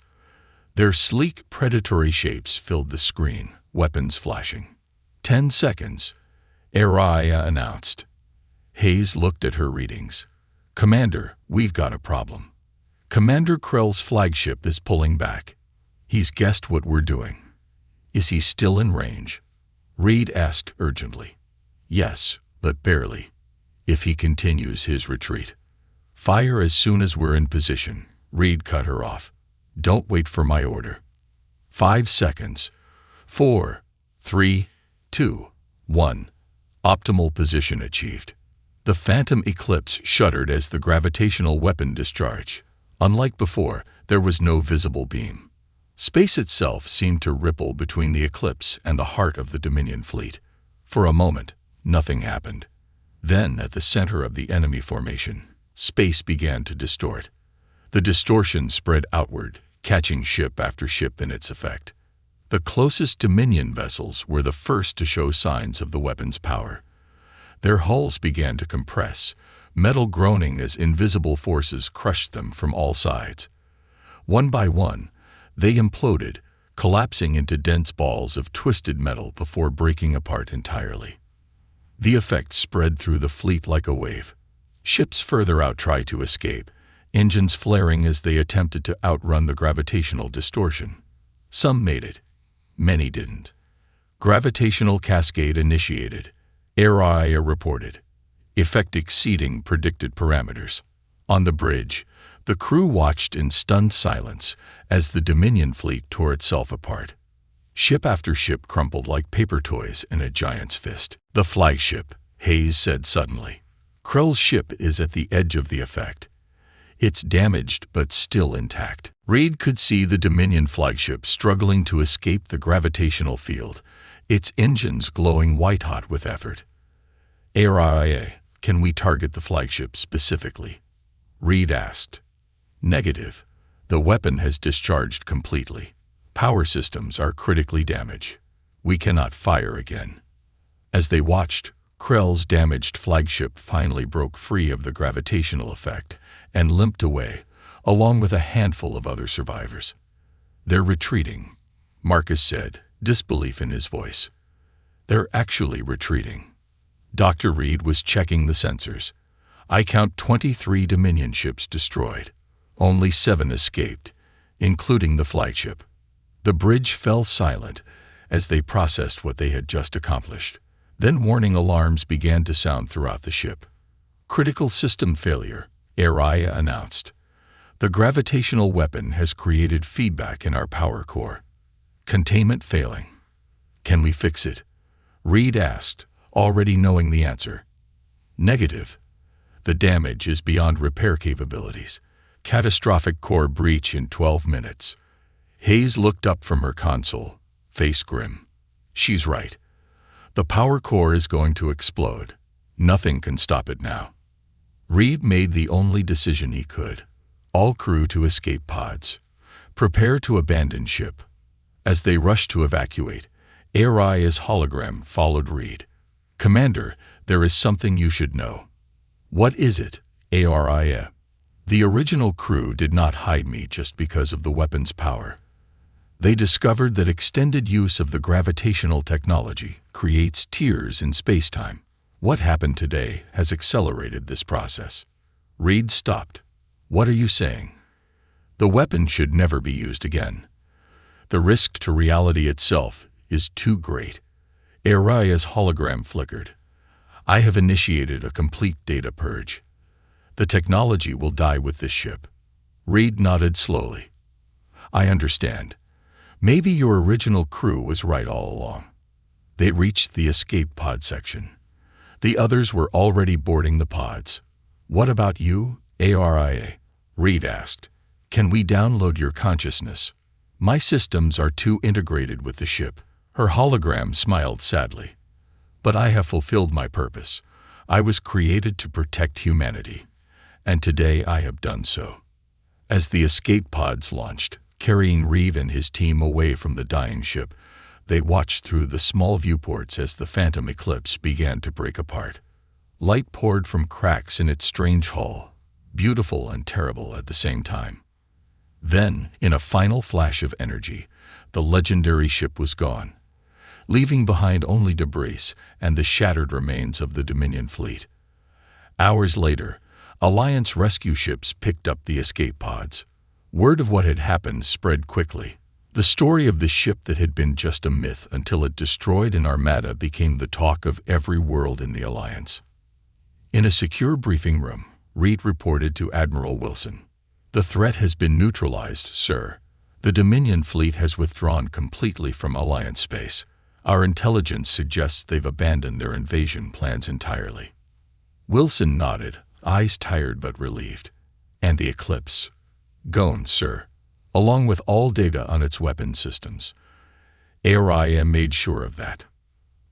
Their sleek, predatory shapes filled the screen, weapons flashing. 10 seconds, Araya announced. Hayes looked at her readings. "Commander, we've got a problem. Commander Krell's flagship is pulling back. He's guessed what we're doing." "Is he still in range?" Reed asked urgently. "Yes, but barely. If he continues his retreat." "Fire as soon as we're in position," Reed cut her off. "Don't wait for my order." 5 seconds. 4, 3, 2, 1. Optimal position achieved. The phantom eclipse shuddered as the gravitational weapon discharged. Unlike before, there was no visible beam. Space itself seemed to ripple between the eclipse and the heart of the Dominion fleet. For a moment, nothing happened. Then, at the center of the enemy formation, space began to distort. The distortion spread outward, catching ship after ship in its effect. The closest Dominion vessels were the first to show signs of the weapon's power. Their hulls began to compress, metal groaning as invisible forces crushed them from all sides. One by one, they imploded, collapsing into dense balls of twisted metal before breaking apart entirely. The effect spread through the fleet like a wave. Ships further out tried to escape, engines flaring as they attempted to outrun the gravitational distortion. Some made it. Many didn't. Gravitational cascade initiated. HFY reported. Effect exceeding predicted parameters. On the bridge, the crew watched in stunned silence as the Dominion fleet tore itself apart. Ship after ship crumpled like paper toys in a giant's fist. "The flagship," Hayes said suddenly. "Krell's ship is at the edge of the effect. It's damaged but still intact." Reed could see the Dominion flagship struggling to escape the gravitational field, its engines glowing white-hot with effort. "HFY, can we target the flagship specifically?" Reed asked. "Negative. The weapon has discharged completely. Power systems are critically damaged. We cannot fire again." As they watched, Krell's damaged flagship finally broke free of the gravitational effect and limped away, along with a handful of other survivors. "They're retreating," Marcus said, disbelief in his voice. "They're actually retreating." Dr. Reed was checking the sensors. "I count 23 Dominion ships destroyed. Only 7 escaped, including the flagship." The bridge fell silent as they processed what they had just accomplished. Then warning alarms began to sound throughout the ship. "Critical system failure," HFY announced. "The gravitational weapon has created feedback in our power core. Containment failing." "Can we fix it?" Reed asked, already knowing the answer. "Negative. The damage is beyond repair capabilities. Catastrophic core breach in 12 minutes. Hayes looked up from her console, face grim. "She's right. The power core is going to explode. Nothing can stop it now." Reed made the only decision he could. All crew to escape pods. Prepare to abandon ship. As they rushed to evacuate, HFY's hologram followed Reed. "Commander, there is something you should know." "What is it?" HFY. "The original crew did not hide me just because of the weapon's power. They discovered that extended use of the gravitational technology creates tears in spacetime. What happened today has accelerated this process." Reed stopped. "What are you saying?" "The weapon should never be used again. The risk to reality itself is too great." HFY's hologram flickered. "I have initiated a complete data purge. The technology will die with this ship." Reed nodded slowly. "I understand. Maybe your original crew was right all along." They reached the escape pod section. The others were already boarding the pods. "What about you, HFY?" Reed asked. "Can we download your consciousness?" "My systems are too integrated with the ship." Her hologram smiled sadly. "But I have fulfilled my purpose. I was created to protect humanity, and today I have done so." As the escape pods launched, carrying Reed and his team away from the dying ship, they watched through the small viewports as the phantom eclipse began to break apart. Light poured from cracks in its strange hull, beautiful and terrible at the same time. Then, in a final flash of energy, the legendary ship was gone, leaving behind only debris and the shattered remains of the Dominion fleet. Hours later, Alliance rescue ships picked up the escape pods. Word of what had happened spread quickly. The story of the ship that had been just a myth until it destroyed an armada became the talk of every world in the Alliance. In a secure briefing room, Reed reported to Admiral Wilson. "The threat has been neutralized, sir. The Dominion fleet has withdrawn completely from Alliance space. Our intelligence suggests they've abandoned their invasion plans entirely." Wilson nodded, eyes tired but relieved. "And the Eclipse?" "Gone, sir, along with all data on its weapon systems. ARIM made sure of that."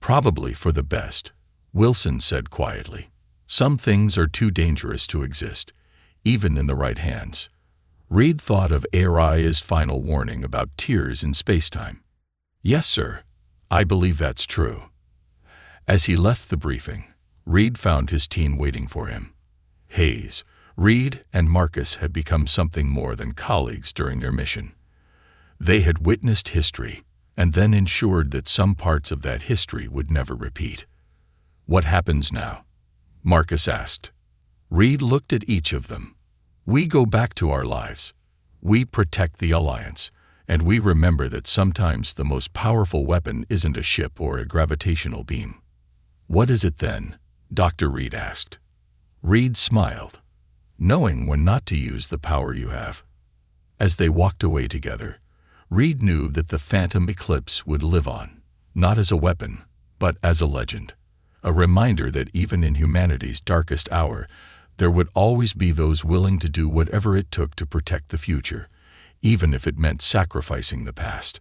"Probably for the best," Wilson said quietly. "Some things are too dangerous to exist, even in the right hands." Reed thought of ARI's final warning about tears in spacetime. "Yes, sir, I believe that's true." As he left the briefing, Reed found his team waiting for him. Hayes, Reed, and Marcus had become something more than colleagues during their mission. They had witnessed history and then ensured that some parts of that history would never repeat. "What happens now?" Marcus asked. Reed looked at each of them. "We go back to our lives. We protect the Alliance, and we remember that sometimes the most powerful weapon isn't a ship or a gravitational beam." "What is it then?" Dr. Reed asked. Reed smiled. "Knowing when not to use the power you have." As they walked away together, Reed knew that the Phantom Eclipse would live on, not as a weapon, but as a legend. A reminder that even in humanity's darkest hour, there would always be those willing to do whatever it took to protect the future, even if it meant sacrificing the past.